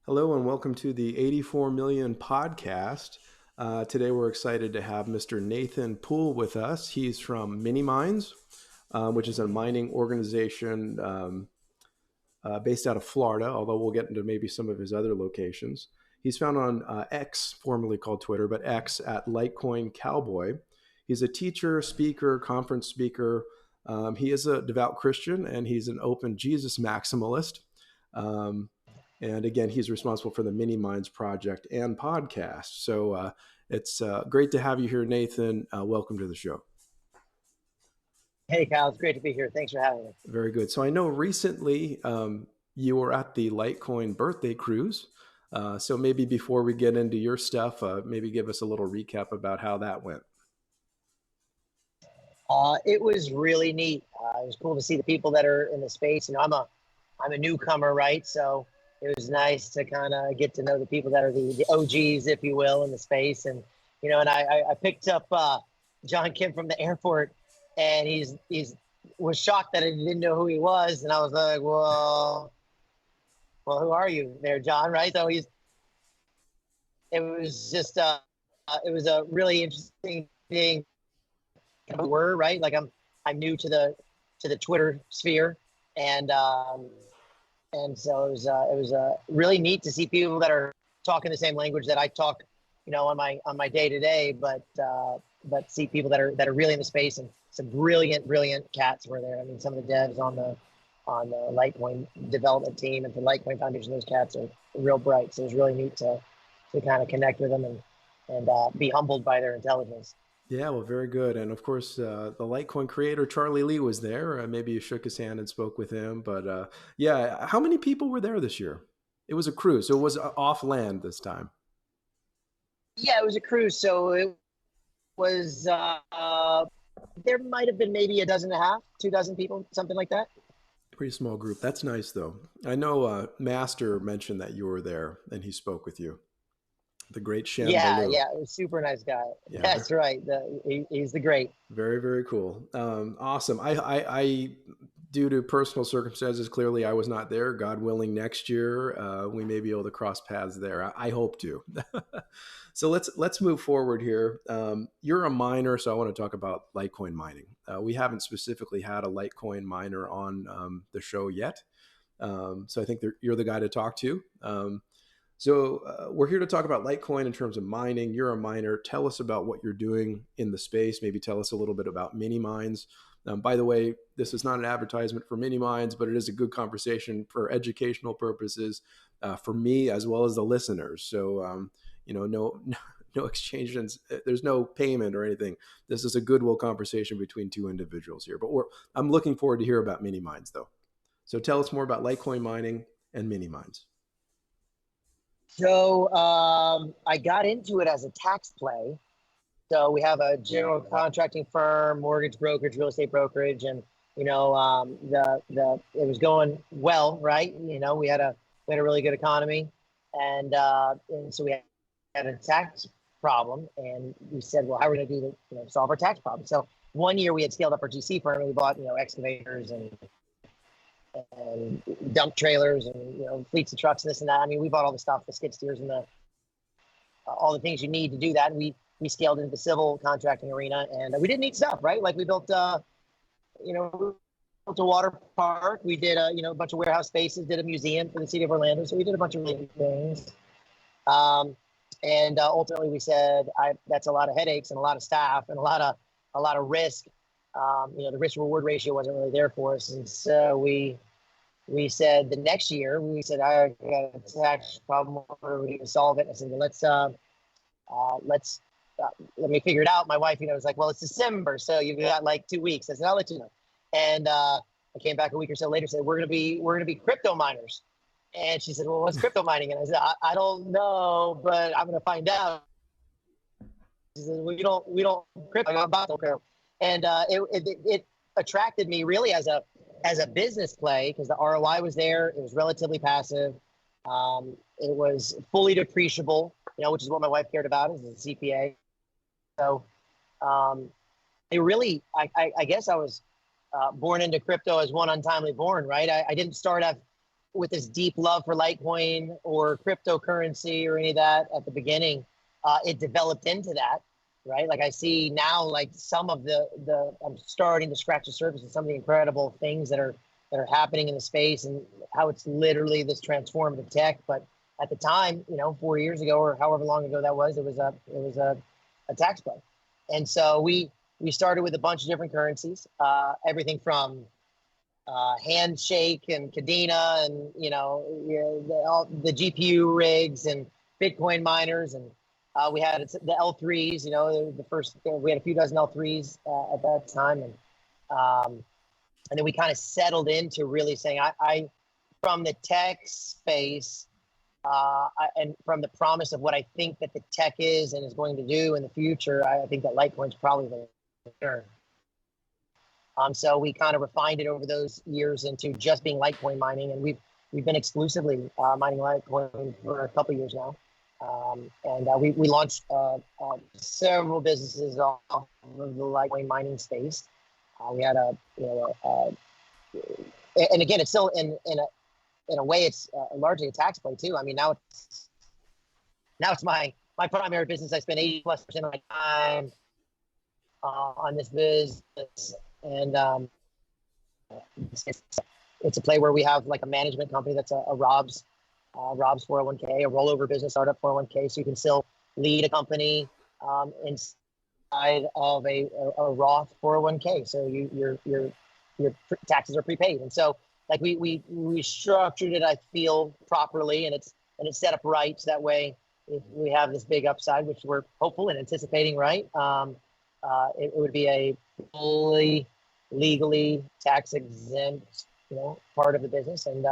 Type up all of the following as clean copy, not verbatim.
Hello and welcome to the 84 Million podcast. Today we're excited to have Mr. Nathan Poole with us. He's from Mini Mines, which is a mining organization based out of Florida, although we'll get into maybe some of his other locations. He's found on X, formerly called Twitter, but X at Litecoin Cowboy. He's a teacher, speaker, conference speaker. He is a devout Christian and he's an open Jesus Maximalist. Um, and again, he's responsible for the Mini Minds project and podcast. So it's great to have you here, Nathan. Welcome to the show. Hey, Kyle, it's great to be here. Thanks for having me. Very good. So I know recently you were at the Litecoin birthday cruise. So maybe before we get into your stuff, maybe give us a little recap about how that went. It was really neat. It was cool to see the people that are in the space. I'm a newcomer, right? So it was nice to kind of get to know the people that are the OGs, if you will, in the space. And I picked up John Kim from the airport, and he's was shocked that I didn't know who he was, and I was like, well, who are you, there, John? Right? So it was just it was a really interesting thing. Were right, like I'm new to the Twitter sphere, and so it was really neat to see people that are talking the same language that I talk, on my day to day, but see people that are really in the space, and some brilliant cats were there. I mean, some of the devs on the Litecoin development team and the Litecoin Foundation, those cats are real bright. So it was really neat to kind of connect with them and be humbled by their intelligence. Yeah, well, very good. And of course, the Litecoin creator, Charlie Lee, was there. Maybe you shook his hand and spoke with him. But yeah, how many people were there this year? It was a cruise, so it was off land this time. Yeah, it was a cruise. So it was, there might have been maybe a dozen and a half, 2 dozen people, something like that. Pretty small group. That's nice, though. I know Master mentioned that you were there and he spoke with you. The great Shan Yeah, Baloo. yeah, it was super nice guy. Yeah, That's right. He's the great. very, very cool. Awesome. Due to personal circumstances, clearly I was not there. God willing, next year we may be able to cross paths there. I hope to. So let's move forward here. You're a miner, so I want to talk about Litecoin mining. We haven't specifically had a Litecoin miner on the show yet, so I think you're the guy to talk to. We're here to talk about Litecoin in terms of mining. You're a miner. Tell us about what you're doing in the space. Maybe tell us a little bit about mini mines. By the way, this is not an advertisement for mini mines, but it is a good conversation for educational purposes for me as well as the listeners. So, no exchanges. There's no payment or anything. This is a goodwill conversation between two individuals here. But I'm looking forward to hear about mini mines, though. So tell us more about Litecoin mining and mini mines. So I got into it as a tax play. So we have a general contracting firm, mortgage brokerage, real estate brokerage, and it was going well, right? We had a really good economy, and so we had a tax problem, and we said, well, how are we going to do to solve our tax problem? So one year we had scaled up our GC firm, and we bought excavators and dump trailers and fleets of trucks and this and that. I mean, we bought all the stuff, the skid steers and all the things you need to do that. And we scaled into the civil contracting arena, and we did neat stuff, right? Like we built a water park. We did a bunch of warehouse spaces, did a museum for the city of Orlando. So we did a bunch of really things. And ultimately we said, that's a lot of headaches and a lot of staff and a lot of risk. The risk reward ratio wasn't really there for us. And so we said the next year, I got a tax problem. What are we going to solve it? And I said, well, let me figure it out. My wife, was like, well, it's December, so you've got like 2 weeks. I said, I'll let you know. And I came back a week or so later, said, we're going to be crypto miners. And she said, well, what's crypto mining? And I said, I don't know, but I'm going to find out. She said, we don't crypto. I'm about to crypto. And it attracted me really as a business play because the ROI was there. It was relatively passive. It was fully depreciable, which is what my wife cared about as a CPA. So it really, I guess I was born into crypto as one untimely born, right? I didn't start with this deep love for Litecoin or cryptocurrency or any of that at the beginning. It developed into that, right? Like I see now, like some of I'm starting to scratch the surface of some of the incredible things that are happening in the space and how it's literally this transformative tech. But at the time, 4 years ago or however long ago that was, it was a tax play. And so we started with a bunch of different currencies, everything from Handshake and Kadena and the GPU rigs and Bitcoin miners, and we had the L3s. The first we had a few dozen L3s at that time, and then we kind of settled into really saying, I from the tech space and from the promise of what I think that the tech is and is going to do in the future, I think that Litecoin's probably the winner. So we kind of refined it over those years into just being Litecoin mining, and we've been exclusively mining Litecoin for a couple of years now. And we launched several businesses off of the Litecoin mining space. We had and again, it's still in a way, it's largely a tax play too. I mean, now it's my primary business. I spend 80+% of my time on this business. And it's a play where we have like a management company that's a Rob's 401k, a rollover business startup 401k. So you can still lead a company inside of a Roth 401k. So your taxes are prepaid. And so like we structured it, I feel, properly, and it's set up right. So that way, if we have this big upside, which we're hopeful and anticipating, right? It would be a fully legally tax exempt, part of the business, and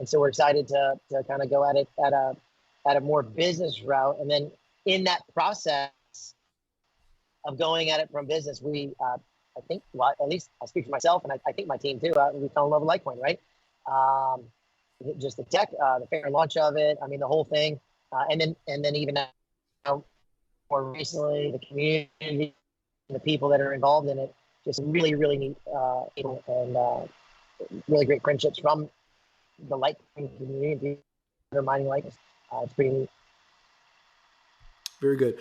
so we're excited to kind of go at it at a more business route, and then in that process of going at it from business, we I think, well, at least I'll speak for myself, and I think my team too. We fell in love with Litecoin, right? Just the tech, the fair launch of it. I mean, the whole thing, and then even now, more recently, the community. The people that are involved in it, just really, really neat people, and really great friendships from the Litecoin community that are mining Litecoin. It's pretty neat. Very good.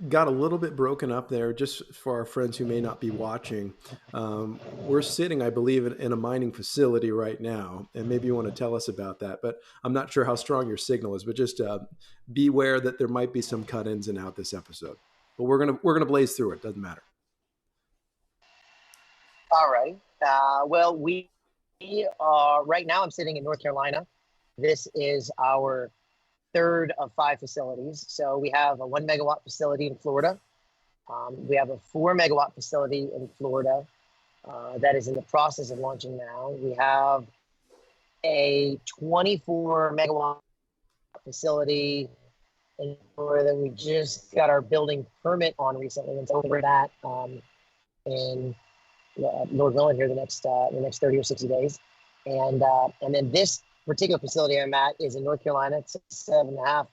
Got a little bit broken up there, just for our friends who may not be watching. We're sitting, I believe, in a mining facility right now, and maybe you want to tell us about that, but I'm not sure how strong your signal is, but just beware that there might be some cut-ins and out this episode. But we're gonna blaze through it. Doesn't matter. All right. Well, we are right now. I'm sitting in North Carolina. This is our third of 5 facilities. So we have a 1 megawatt facility in Florida. We have a 4 megawatt facility in Florida that is in the process of launching now. We have a 24 megawatt facility in Florida that we just got our building permit on recently, and so we're that in North Carolina here the next 30 or 60 days, and then this particular facility I'm at is in North Carolina. It's a 7.5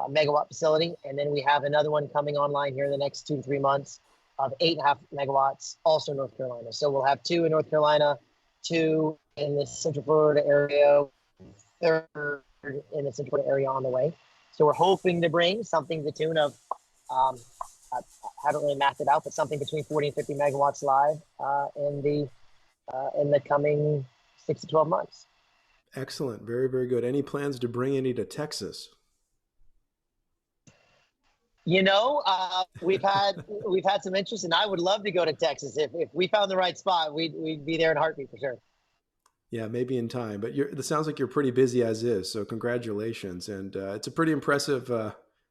megawatt facility, and then we have another one coming online here in the next 2 to 3 months of 8.5 megawatts, also in North Carolina. So we'll have 2 in North Carolina, 2 in the Central Florida area, 3rd in the Central Florida area on the way. So we're hoping to bring something to the tune of, I haven't really mapped it out, but something between 40 and 50 megawatts live in the coming 6 to 12 months. Excellent. Very, very good. Any plans to bring any to Texas? We've had some interest, and I would love to go to Texas. If we found the right spot, we'd be there in a heartbeat for sure. Yeah, maybe in time, but it sounds like you're pretty busy as is. So congratulations. And it's a pretty impressive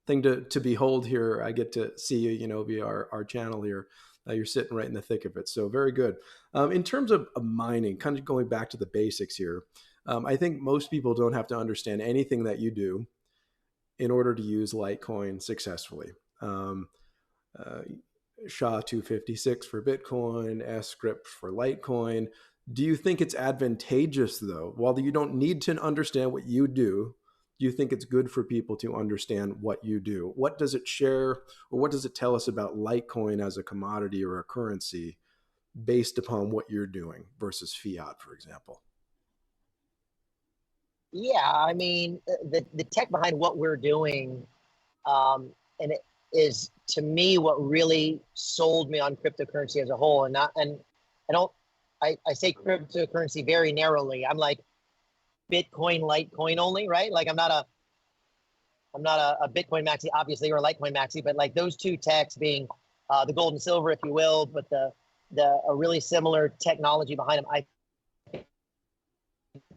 thing to behold here. I get to see you, via our channel here. You're sitting right in the thick of it. So very good. In terms of mining, kind of going back to the basics here, I think most people don't have to understand anything that you do in order to use Litecoin successfully. SHA-256 for Bitcoin, script for Litecoin. Do you think it's advantageous, though, while you don't need to understand what you do you think it's good for people to understand what you do? What does it share, or what does it tell us about Litecoin as a commodity or a currency based upon what you're doing versus fiat, for example? Yeah, I mean, the tech behind what we're doing, and it is, to me, what really sold me on cryptocurrency as a whole. And I don't, I say cryptocurrency very narrowly. I'm like Bitcoin, Litecoin only, right? Like I'm not a Bitcoin maxi, obviously, or a Litecoin maxi, but like those two techs being the gold and silver, if you will, but a really similar technology behind them. I think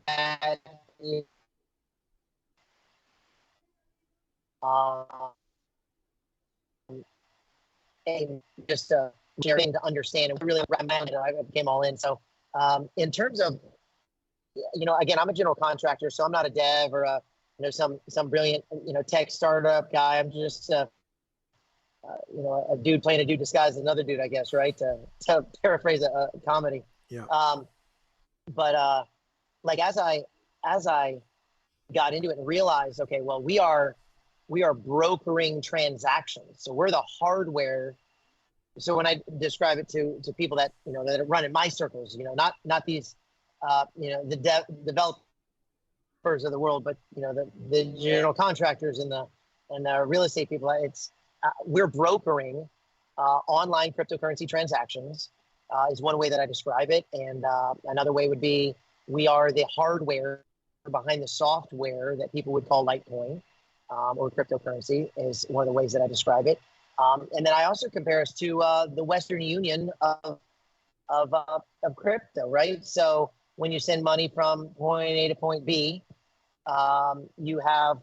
that and just sharing to understand and really recommend it. I became all in. So in terms of, again, I'm a general contractor, so I'm not a dev or some brilliant tech startup guy. I'm just a dude playing a dude disguised as another dude, I guess, right? To paraphrase a comedy. Yeah. But like as I got into it and realized, okay, well, we are brokering transactions. So we're the hardware. So when I describe it to people that that run in my circles, not these the developers of the world, but the general contractors and the real estate people, it's we're brokering online cryptocurrency transactions is one way that I describe it, and another way would be we are the hardware behind the software that people would call Litecoin or cryptocurrency is one of the ways that I describe it. And then I also compare us to the Western Union of crypto, right? So when you send money from point A to point B, you have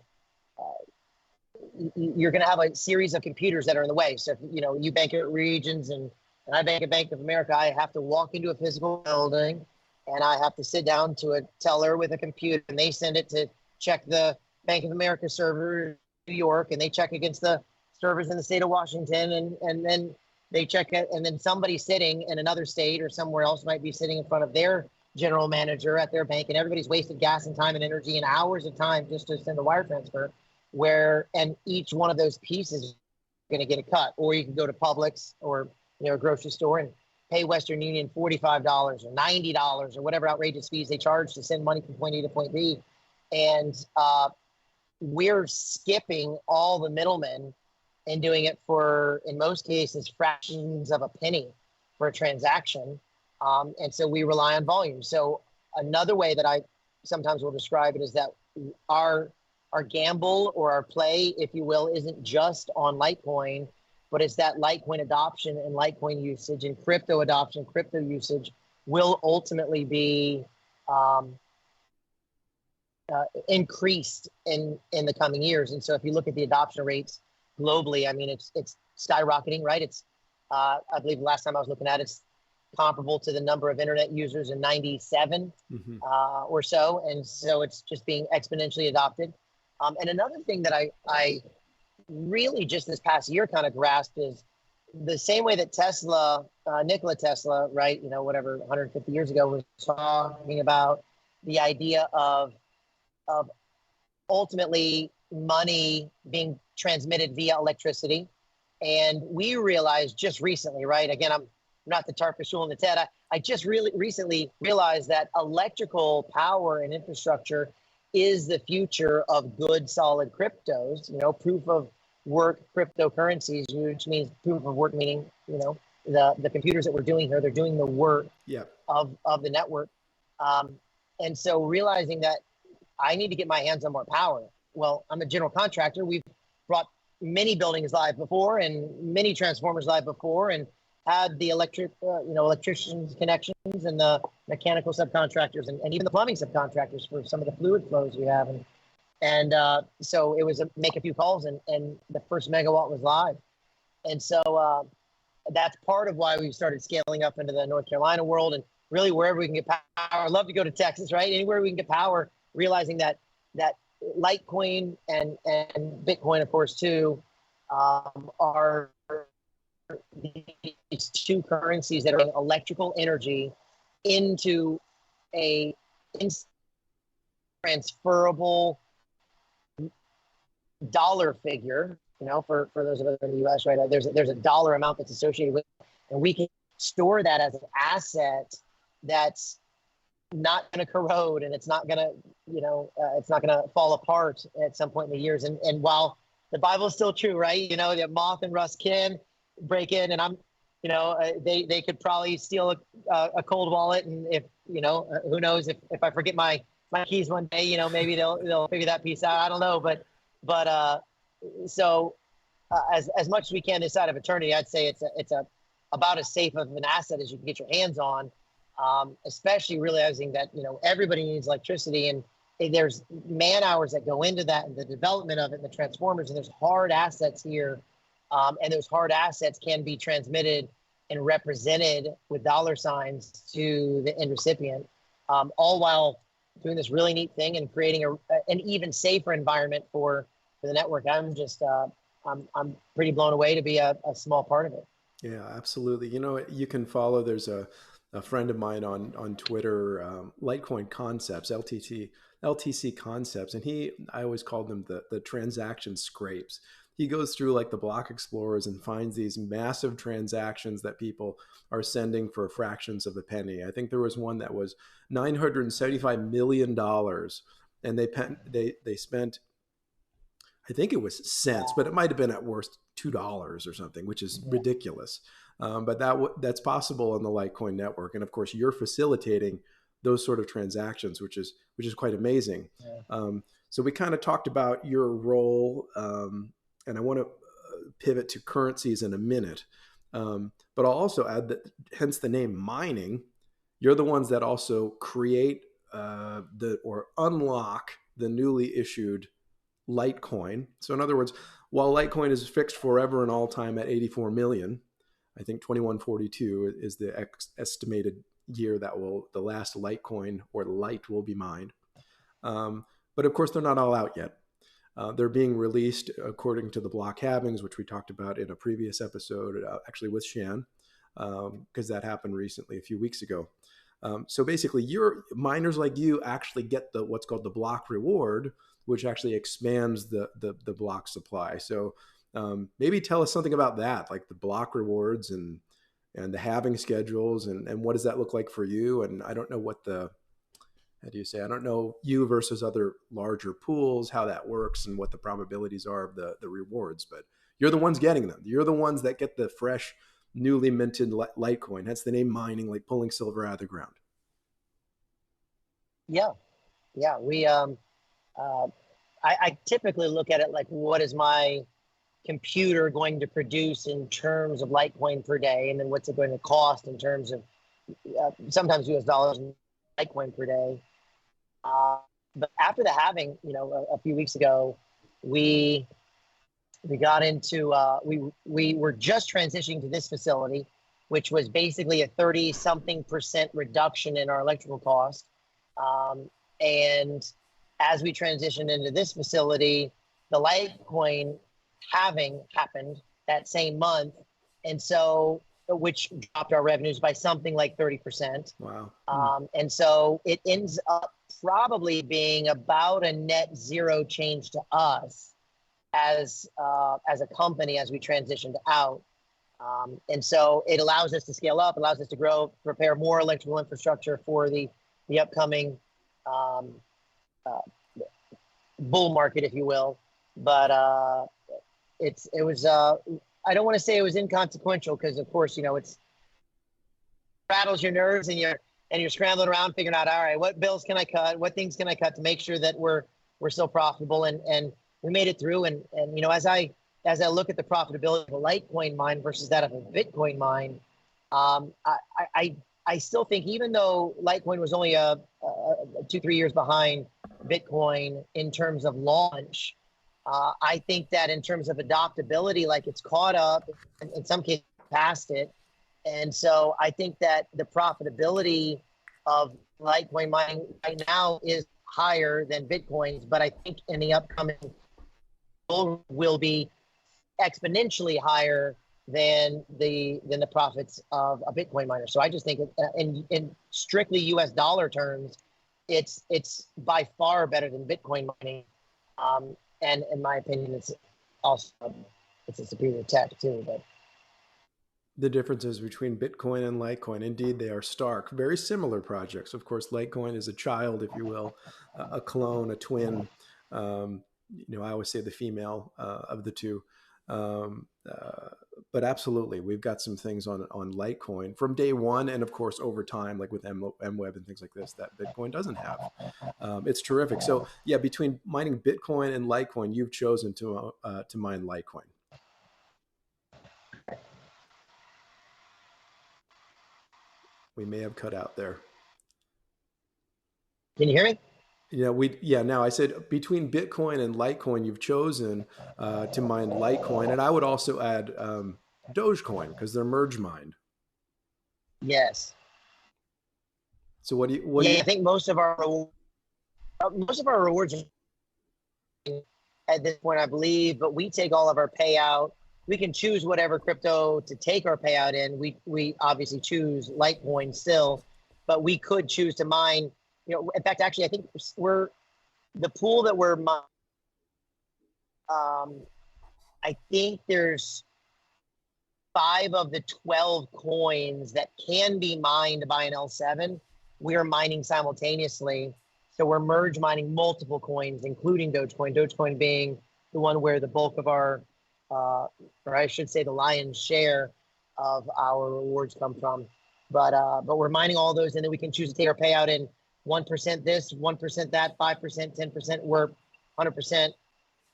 you're going to have a series of computers that are in the way. So if, you bank at Regions and I bank at Bank of America, I have to walk into a physical building and I have to sit down to a teller with a computer, and they send it to check the Bank of America server in New York, and they check against the servers in the state of Washington, and then they check it, and then somebody sitting in another state or somewhere else might be sitting in front of their general manager at their bank, and everybody's wasted gas and time and energy and hours of time just to send a wire transfer, and each one of those pieces is going to get a cut. Or you can go to Publix or a grocery store and pay Western Union $45 or $90 or whatever outrageous fees they charge to send money from point A to point B. And we're skipping all the middlemen and doing it for, in most cases, fractions of a penny for a transaction. And so we rely on volume. So another way that I sometimes will describe it is that our gamble or our play, if you will, isn't just on Litecoin, but it's that Litecoin adoption and Litecoin usage and crypto adoption, crypto usage will ultimately be increased in the coming years. And so if you look at the adoption rates globally, I mean, it's skyrocketing, right? It's, I believe the last time I was looking at it, it's comparable to the number of internet users in 97 or so. And so it's just being exponentially adopted. And another thing that I really just this past year kind of grasped is the same way that Tesla, Nikola Tesla, right, 150 years ago was talking about the idea of ultimately money being transmitted via electricity. And we realized just recently, right, again, I'm not the tar for shul and the TED, I just really recently realized that electrical power and infrastructure is the future of good, solid cryptos, proof of work cryptocurrencies, which means proof of work, meaning, the computers that we're doing here, they're doing the work of the network. And so realizing that I need to get my hands on more power. Well, I'm a general contractor. We've brought many buildings live before and many transformers live before, and had the electricians connections and the mechanical subcontractors and even the plumbing subcontractors for some of the fluid flows we have. And so it was make a few calls and the first megawatt was live. And so that's part of why we started scaling up into the North Carolina world, and really wherever we can get power. I'd love to go to Texas, right? Anywhere we can get power, realizing that Litecoin and Bitcoin, of course, too, are these two currencies that are electrical energy into a transferable dollar figure, for those of us in the US, right? There's a dollar amount that's associated with it, and we can store that as an asset that's not going to corrode, and it's not going to, it's not going to fall apart at some point in the years. And while the Bible is still true, right? The moth and rust can break in, and they could probably steal a cold wallet, and if who knows, if I forget my keys one day, maybe they'll figure that piece out. I don't know, but as much as we can this side of eternity, I'd say it's about as safe of an asset as you can get your hands on. Especially realizing that everybody needs electricity, and there's man hours that go into that, and the development of it, and the transformers, and there's hard assets here, and those hard assets can be transmitted and represented with dollar signs to the end recipient, all while doing this really neat thing and creating an even safer environment for the network. I'm just I'm pretty blown away to be a small part of it. Yeah, absolutely. You can follow. There's a friend of mine on Twitter, Litecoin Concepts, LTC Concepts, and I always called them the transaction scrapes. He goes through like the block explorers and finds these massive transactions that people are sending for fractions of a penny. I think there was one that was $975 million, and they spent, I think it was cents, but it might have been at worst $2 or something, which is ridiculous. But that's possible on the Litecoin network, and of course, you're facilitating those sort of transactions, which is quite amazing. Yeah. So we kind of talked about your role, and I want to pivot to currencies in a minute. But I'll also add that, hence the name mining. You're the ones that also create or unlock the newly issued Litecoin. So in other words, while Litecoin is fixed forever and all time at 84 million, I think 2142 is the estimated year that the last Litecoin or Lite will be mined. But of course, they're not all out yet. They're being released according to the block halvings, which we talked about in a previous episode, actually with Shan, because that happened recently, a few weeks ago. So basically, miners like you actually get what's called the block reward, which actually expands the block supply. So maybe tell us something about that, like the block rewards and the halving schedules, and what does that look like for you? And I don't know I don't know you versus other larger pools, how that works and what the probabilities are of the rewards, but you're the ones getting them. You're the ones that get the fresh, newly minted Litecoin. That's the name mining, like pulling silver out of the ground. Yeah. We, I typically look at it like, what is my computer going to produce in terms of Litecoin per day? And then what's it going to cost in terms of sometimes US dollars and Litecoin per day? But after the halving, a few weeks ago, we got into, we were just transitioning to this facility, which was basically a 30-something% reduction in our electrical cost. And as we transitioned into this facility, the Litecoin halving happened that same month. And so, which dropped our revenues by something like 30%. Wow. And so it ends up probably being about a net zero change to us as a company as we transitioned out. And so it allows us to scale up, allows us to grow, prepare more electrical infrastructure for the upcoming bull market, if you will. But it was I don't want to say it was inconsequential, because of course, it's rattles your nerves, and you're scrambling around figuring out, all right, what bills can I cut? What things can I cut to make sure that we're still profitable? And we made it through. And as I look at the profitability of a Litecoin mine versus that of a Bitcoin mine, I still think, even though Litecoin was only 2-3 years behind Bitcoin in terms of launch, I think that in terms of adoptability, like, it's caught up, in some cases past it. And so I think that the profitability of Litecoin mining right now is higher than Bitcoin's, but I think in the upcoming will be exponentially higher than the profits of a Bitcoin miner. So I just think in strictly US dollar terms, it's by far better than Bitcoin mining. And in my opinion, it's also, it's a superior tech too. But The differences between Bitcoin and Litecoin, indeed, they are stark. Very similar projects. Of course, Litecoin is a child, if you will, a clone, a twin. I always say the female of the two. Um, uh, but absolutely, we've got some things on Litecoin from day one, and of course over time, like with MWeb and things like this, that Bitcoin doesn't have. It's terrific. So yeah, between mining Bitcoin and Litecoin, you've chosen to mine Litecoin. We may have cut out there. Can you hear me? Now I said between Bitcoin and Litecoin, you've chosen to mine Litecoin, and I would also add Dogecoin because they're merge mined. Yes. So what do you? I think most of our rewards at this point, I believe, but we take all of our payout. We can choose whatever crypto to take our payout in. We obviously choose Litecoin still, but we could choose to mine. In fact, actually, I think we're the pool that we're mining. I think there's 5 of the 12 coins that can be mined by an L7. We're mining simultaneously. So we're merge mining multiple coins, including Dogecoin. Dogecoin being the one where the bulk of our, or I should say the lion's share of our rewards come from. But we're mining all those, and then we can choose to take our payout in 1% this, 1% that, 5%, 10%. We're 100%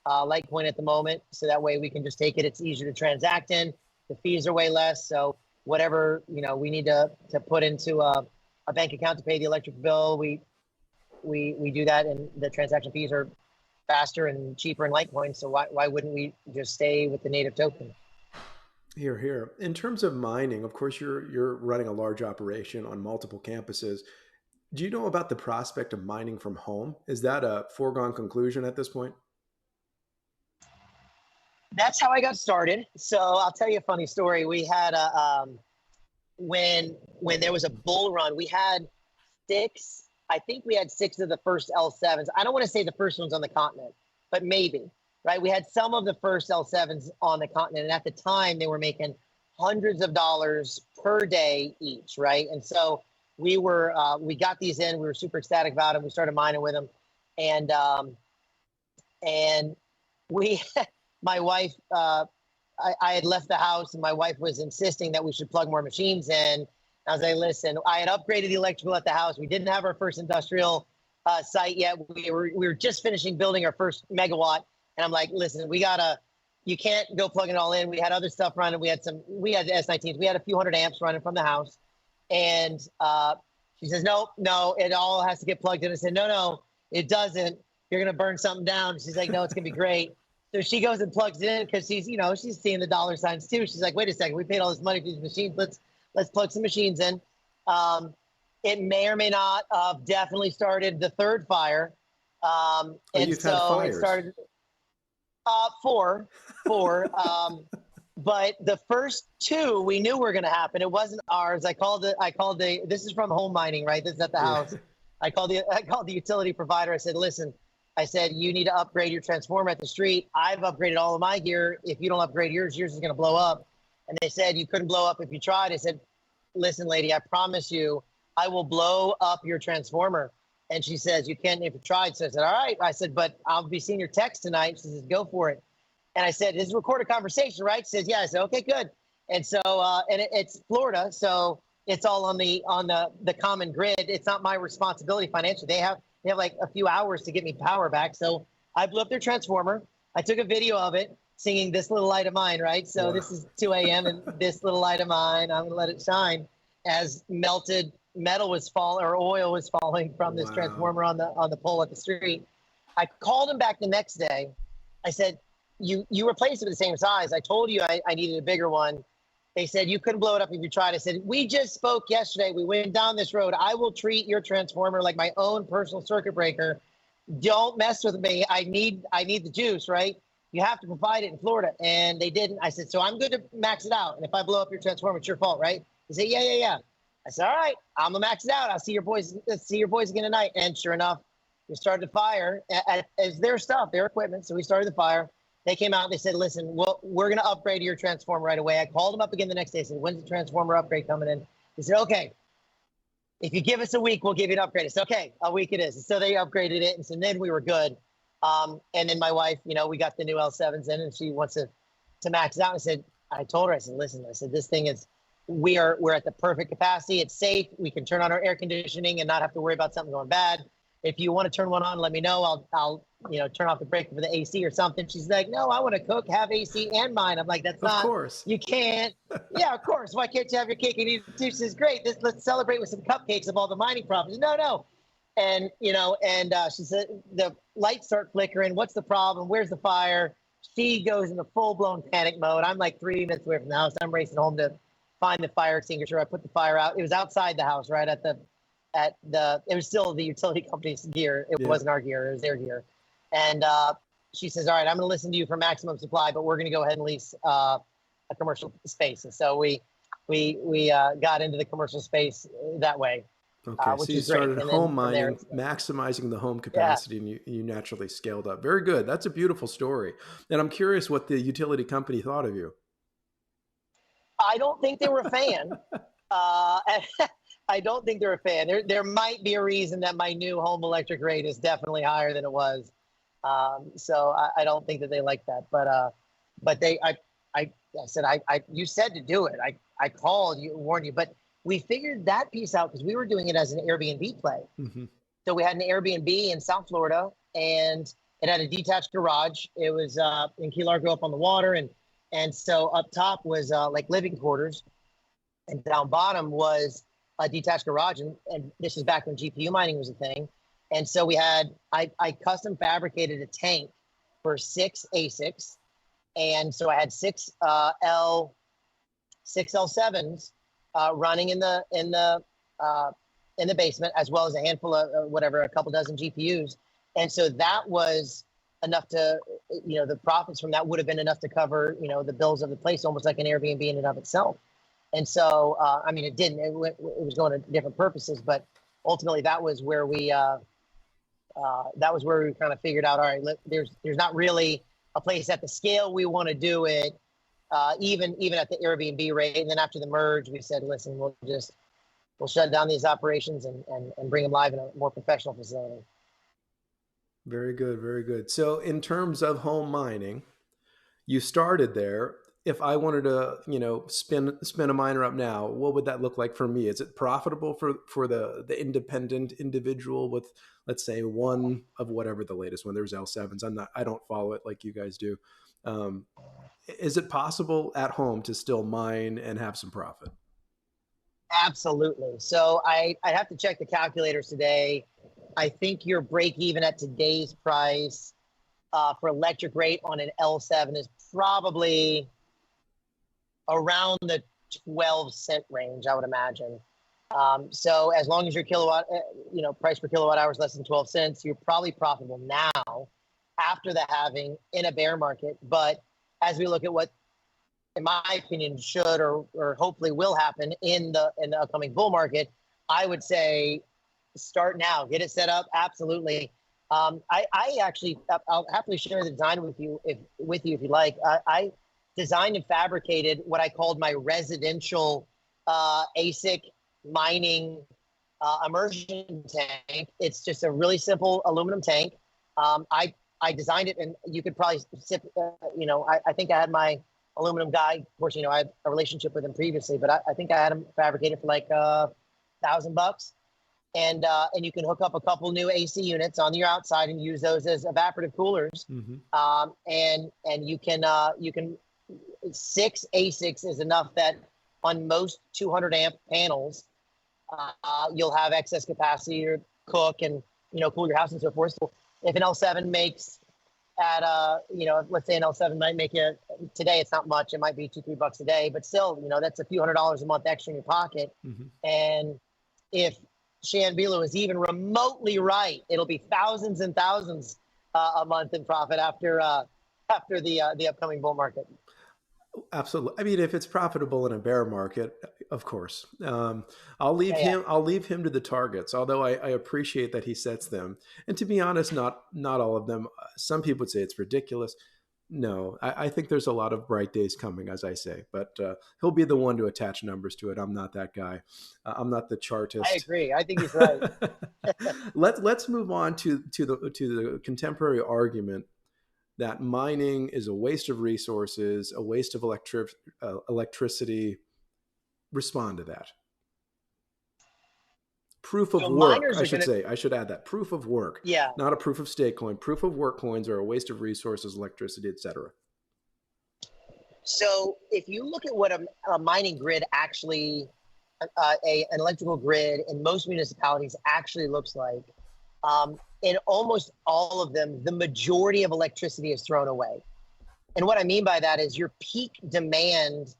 Litecoin at the moment. So that way we can just take it. It's easier to transact in. The fees are way less. So whatever, we need to put into a bank account to pay the electric bill, we do that, and the transaction fees are faster and cheaper in Litecoin. So why wouldn't we just stay with the native token? Here. In terms of mining, of course, you're running a large operation on multiple campuses. Do you know about the prospect of mining from home? Is that a foregone conclusion at this point? That's how I got started. So I'll tell you a funny story. We had when there was a bull run, we had 6. I think we had 6 of the first L7s. I don't want to say the first ones on the continent, but maybe, right? We had some of the first L7s on the continent. And at the time, they were making hundreds of dollars per day each, right? And so we got these in. We were super ecstatic about them. We started mining with them. And we, my wife, I had left the house, and my wife was insisting that we should plug more machines in. I was like, listen, I had upgraded the electrical at the house. We didn't have our first industrial site yet. We were just finishing building our first megawatt. And I'm like, listen, you can't go plug it all in. We had other stuff running. We had S19s. We had a few hundred amps running from the house. And she says, no, it all has to get plugged in. I said, no, it doesn't. You're going to burn something down. She's like, no, it's going to be great. So she goes and plugs it in because she's seeing the dollar signs too. She's like, wait a second, we paid all this money for these machines. Let's plug some machines in. It may or may not have definitely started the third fire. And so it started 4. But the first 2 we knew were going to happen. It wasn't ours. This is from home mining, right? This is at the house. I called the utility provider. I said, listen, you need to upgrade your transformer at the street. I've upgraded all of my gear. If you don't upgrade yours is going to blow up. And they said, you couldn't blow up if you tried. I said, listen, lady, I promise you, I will blow up your transformer. And she says, you can't if you tried. So I said, all right. I said, but I'll be seeing your text tonight. She says, go for it. And I said, this is a recorded conversation, right? She says, yeah. I said, okay, good. And so, it's Florida. So it's all on the common grid. It's not my responsibility financially. They have like a few hours to get me power back. So I blew up their transformer. I took a video of it singing This Little Light of Mine, right? So This is 2 a.m. and this little light of mine, I'm going to let it shine, as melted metal was falling, or oil was falling from this transformer on the pole at the street. I called him back the next day. I said, you replaced it with the same size. I told you I needed a bigger one. They said, you couldn't blow it up if you tried. I said, we just spoke yesterday. We went down this road. I will treat your transformer like my own personal circuit breaker. Don't mess with me. I need the juice, right? You have to provide it in Florida. And they didn't. I said, so I'm good to max it out. And if I blow up your transformer, it's your fault, right? They said, yeah. I said, all right, I'm gonna max it out. I'll see your boys again tonight. And sure enough, we started the fire as their stuff, their equipment. So we started the fire. They came out and they said, listen, we're going to upgrade your transformer right away. I called them up again the next day. I said, when's the transformer upgrade coming in? They said, okay, if you give us a week, we'll give you an upgrade. It's okay, a week it is. And so they upgraded it. And so then we were good. And then my wife, you know, we got the new L7s in and she wants to max it out. I told her, I said, listen, I said, this thing is, we're at the perfect capacity. It's safe. We can turn on our air conditioning and not have to worry about something going bad. If you want to turn one on, let me know. I'll you know, turn off the breaker for the AC or something. She's like, no, I want to cook, have AC and mine. I'm like, that's not, of course. You can't. Yeah, of course. Why can't you have your cake and eat it too? She says, great. Let's celebrate with some cupcakes of all the mining profits. No. And, you know, and she said, the lights start flickering. What's the problem? Where's the fire? She goes into full-blown panic mode. I'm like 3 minutes away from the house. I'm racing home to find the fire extinguisher. I put the fire out. It was outside the house, right at the, it was still the utility company's gear. It wasn't our gear. It was their gear. And she says, all right, I'm going to listen to you for maximum supply, but we're going to go ahead and lease a commercial space. And so we got into the commercial space that way. Okay, so you started home mining, maximizing the home capacity, and you naturally scaled up. Very good. That's a beautiful story. And I'm curious what the utility company thought of you. I don't think they were a fan. I don't think they're a fan. There might be a reason that my new home electric rate is definitely higher than it was. So I don't think that they like that. But I said, you said to do it. I called you, warned you, but we figured that piece out because we were doing it as an Airbnb play. Mm-hmm. So we had an Airbnb in South Florida, and it had a detached garage. It was in Key Largo up on the water, and so up top was like living quarters, and down bottom was a detached garage. And this is back when GPU mining was a thing. And so we had, I custom fabricated a tank for 6 ASICs. And so I had six L7s running in the basement, as well as a handful of a couple dozen GPUs. And so that was enough to, you know, the profits from that would have been enough to cover, you know, the bills of the place, almost like an Airbnb in and of itself. And so, I mean, it didn't, it was going to different purposes, but ultimately that was where we kind of figured out, all right, there's not really a place at the scale we want to do it, even at the Airbnb rate. And then after the merge, we said, listen, we'll shut down these operations and bring them live in a more professional facility. Very good. Very good. So in terms of home mining, you started there. If I wanted to, you know, spin a miner up now, what would that look like for me? Is it profitable for the independent individual with, let's say, one of whatever the latest one? There's L7s. I don't follow it like you guys do. Is it possible at home to still mine and have some profit? Absolutely. So I'd have to check the calculators today. I think your break even at today's price for electric rate on an L7 is probably around the 12-cent range, I would imagine. So as long as your price per kilowatt hour is less than 12 cents, you're probably profitable now after the halving in a bear market. But as we look at what, in my opinion, should or hopefully will happen in the upcoming bull market, I would say start now, get it set up. Absolutely. I actually, I'll happily share the design with you if you like. I designed and fabricated what I called my residential ASIC mining immersion tank. It's just a really simple aluminum tank. I designed it, and you could probably sip, I think I had my aluminum guy. Of course, you know, I had a relationship with him previously, but I think I had him fabricated for like $1,000. And you can hook up a couple new AC units on your outside and use those as evaporative coolers. Mm-hmm. And you can 6 ASICs is enough that on most 200 amp panels, you'll have excess capacity to cook and, you know, cool your house and so forth. So if an L7 makes at let's say an L7 might make you today, it's not much. It might be $2-3 a day, but still, you know, that's a few $100s a month extra in your pocket. Mm-hmm. And if Shan Bilu is even remotely right, it'll be thousands and thousands a month in profit after the upcoming bull market. Absolutely. I mean, if it's profitable in a bear market, of course. I'll leave him to the targets, although I appreciate that he sets them. And to be honest, not all of them. Some people would say it's ridiculous. No, I think there's a lot of bright days coming, as I say, but he'll be the one to attach numbers to it. I'm not that guy. I'm not the I chartist. agree. I think he's right. Let's move on to the contemporary argument that mining is a waste of resources, a waste of electricity. Respond to that. Proof of So work, miners I are should going to, say. I should add that. Proof of work, yeah. not a proof of stake coin. Proof of work coins are a waste of resources, electricity, etc. So if you look at what a mining grid actually, an electrical grid in most municipalities actually looks like, in almost all of them, the majority of electricity is thrown away. And what I mean by that is your peak demand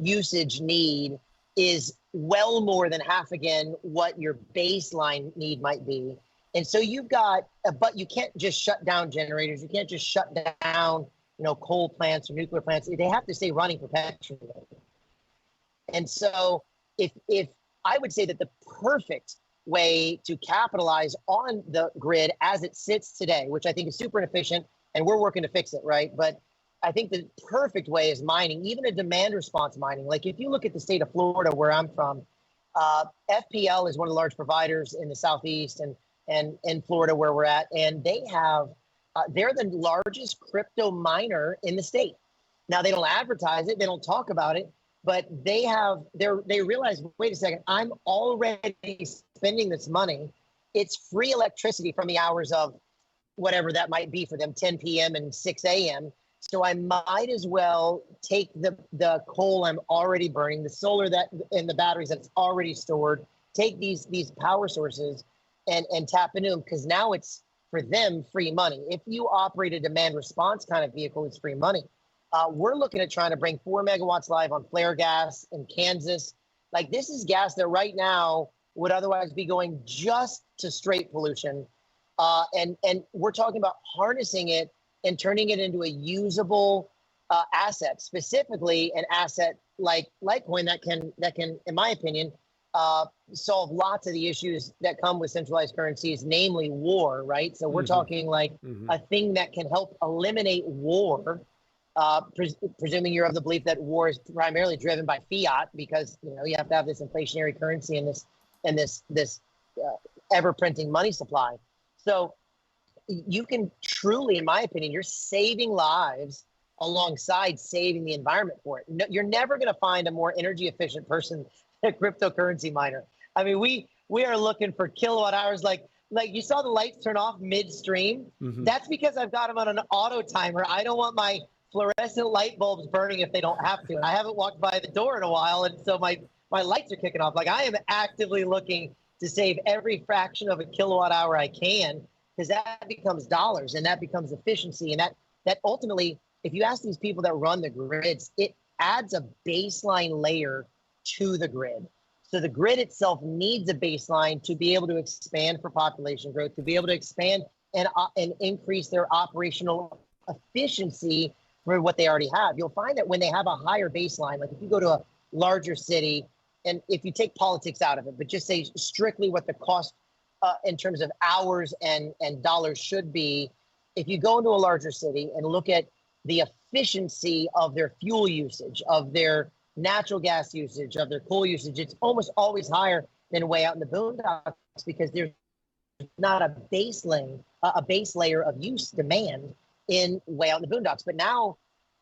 usage need is well more than half again what your baseline need might be. And so you've got, but you can't just shut down generators. You can't just shut down, coal plants or nuclear plants. They have to stay running perpetually. And so if I would say that the perfect way to capitalize on the grid as it sits today, which I think is super inefficient, and we're working to fix it, right? But I think the perfect way is mining, even a demand response mining. Like if you look at the state of Florida, where I'm from, FPL is one of the large providers in the Southeast and in Florida where we're at. And they have, they're the largest crypto miner in the state. Now they don't advertise it, they don't talk about it, but they realize, wait a second, I'm already spending this money. It's free electricity from the hours of whatever that might be for them, 10 p.m. and 6 a.m. So I might as well take the coal I'm already burning, the solar that and the batteries that's already stored, take these power sources and tap into them, because now it's for them free money. If you operate a demand response kind of vehicle, it's free money. We're looking at trying to bring 4 megawatts live on flare gas in Kansas. Like this is gas that right now would otherwise be going just to straight pollution. And we're talking about harnessing it and turning it into a usable asset, specifically an asset like Litecoin that can, in my opinion, solve lots of the issues that come with centralized currencies, namely war, right? So we're talking like a thing that can help eliminate war, presuming you're of the belief that war is primarily driven by fiat, because you have to have this inflationary currency and this ever-printing money supply. So you can truly, in my opinion, you're saving lives alongside saving the environment for it. No, you're never going to find a more energy efficient person than a cryptocurrency miner. I mean, we are looking for kilowatt hours. Like you saw the lights turn off midstream. That's because I've got them on an auto timer. I don't want my fluorescent light bulbs burning if they don't have to. I haven't walked by the door in a while, and so my lights are kicking off. Like I am actively looking to save every fraction of a kilowatt hour I can, because that becomes dollars and that becomes efficiency. And that ultimately, if you ask these people that run the grids, it adds a baseline layer to the grid. So the grid itself needs a baseline to be able to expand for population growth, to be able to expand and increase their operational efficiency for what they already have. You'll find that when they have a higher baseline, like if you go to a larger city, and if you take politics out of it, but just say strictly what the cost in terms of hours and dollars should be, if you go into a larger city and look at the efficiency of their fuel usage, of their natural gas usage, of their coal usage, it's almost always higher than way out in the boondocks, because there's not a base layer of use demand in way out in the boondocks. But now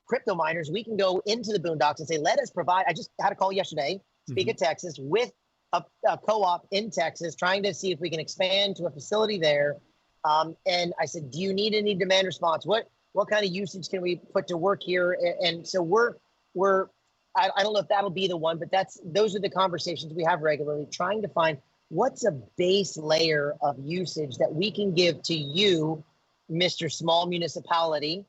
crypto miners, we can go into the boondocks and say, let us provide. I just had a call yesterday, speak of Texas, with a co-op in Texas, trying to see if we can expand to a facility there. And I said, do you need any demand response? What kind of usage can we put to work here? And so I don't know if that'll be the one, but those are the conversations we have regularly, trying to find what's a base layer of usage that we can give to you, Mr. Small Municipality,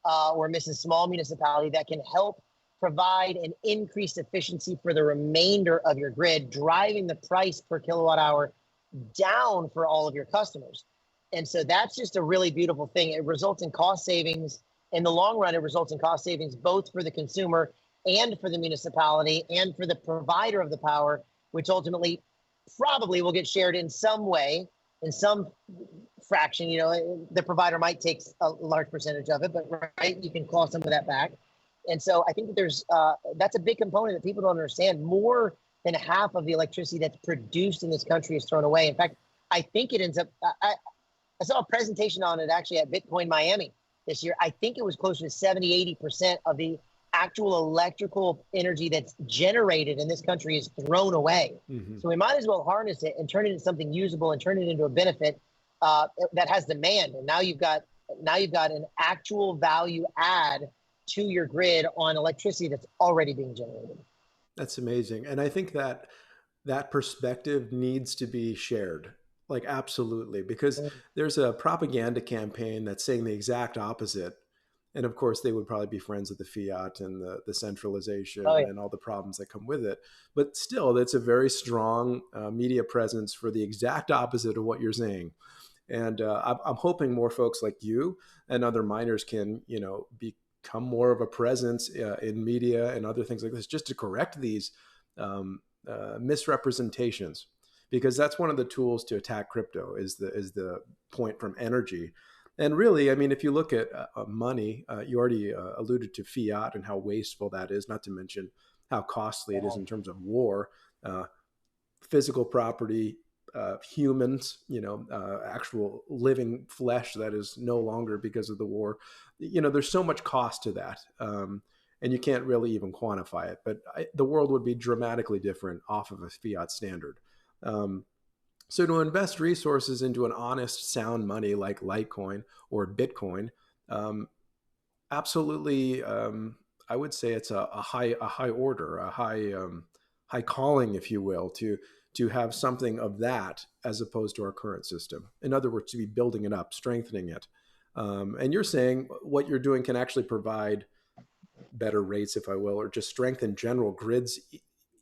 or Mrs. Small Municipality, that can help provide an increased efficiency for the remainder of your grid, driving the price per kilowatt hour down for all of your customers. And so that's just a really beautiful thing. It results in cost savings. In the long run, it results in cost savings both for the consumer and for the municipality and for the provider of the power, which ultimately probably will get shared in some way in some fraction, the provider might take a large percentage of it, but right, you can claw some of that back. And so I think that there's that's a big component that people don't understand. More than half of the electricity that's produced in this country is thrown away. In fact, I think it ends up, I saw a presentation on it actually at Bitcoin Miami this year. I think it was closer to 70, 80% of the actual electrical energy that's generated in this country is thrown away. Mm-hmm. So we might as well harness it and turn it into something usable and turn it into a benefit that has demand. And now you've got an actual value add to your grid on electricity that's already being generated. That's amazing. And I think that that perspective needs to be shared. Like, absolutely, because there's a propaganda campaign that's saying the exact opposite. And of course, they would probably be friends of the fiat and the centralization and all the problems that come with it. But still, that's a very strong media presence for the exact opposite of what you're saying. And I'm hoping more folks like you and other miners can, become more of a presence in media and other things like this, just to correct these misrepresentations. Because that's one of the tools to attack crypto is the point from energy. And really, I mean, if you look at money, you already alluded to fiat and how wasteful that is, not to mention how costly it is in terms of war, physical property, humans, actual living flesh that is no longer because of the war. There's so much cost to that. And you can't really even quantify it. But the world would be dramatically different off of a fiat standard. So to invest resources into an honest, sound money like Litecoin or Bitcoin, absolutely, I would say it's a high order, a high calling, if you will, to have something of that as opposed to our current system. In other words, to be building it up, strengthening it. And you're saying what you're doing can actually provide better rates, if I will, or just strengthen general grids,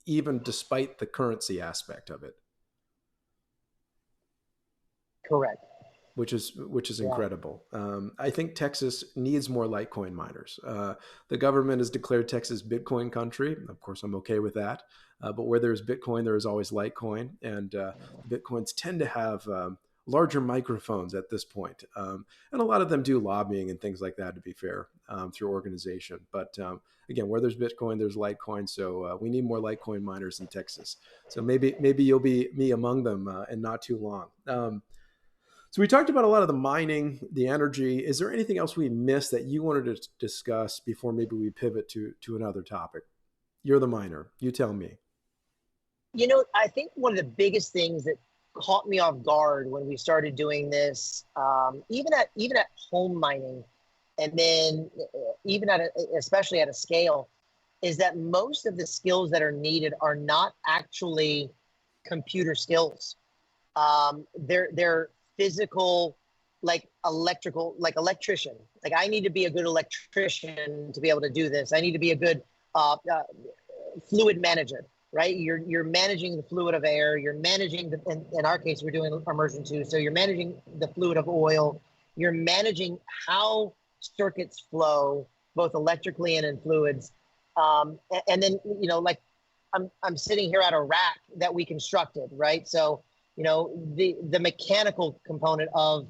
even despite the currency aspect of it. Correct. Which is incredible. I think Texas needs more Litecoin miners. The government has declared Texas Bitcoin country. Of course, I'm okay with that. But where there's Bitcoin, there is always Litecoin. And Bitcoins tend to have larger microphones at this point. And a lot of them do lobbying and things like that, to be fair, through organization. But again, where there's Bitcoin, there's Litecoin. So we need more Litecoin miners in Texas. So maybe you'll be me among them in not too long. So we talked about a lot of the mining, the energy. Is there anything else we missed that you wanted to discuss before maybe we pivot to another topic? You're the miner. You tell me. I think one of the biggest things that caught me off guard when we started doing this, even at home mining, and then especially at a scale, is that most of the skills that are needed are not actually computer skills. They're physical, like electrical, like electrician. Like, I need to be a good electrician to be able to do this. I need to be a good fluid manager, right? You're managing the fluid of air. You're managing in our case, we're doing immersion too. So you're managing the fluid of oil. You're managing how circuits flow, both electrically and in fluids. And then, like I'm sitting here at a rack that we constructed, right? So, the mechanical component of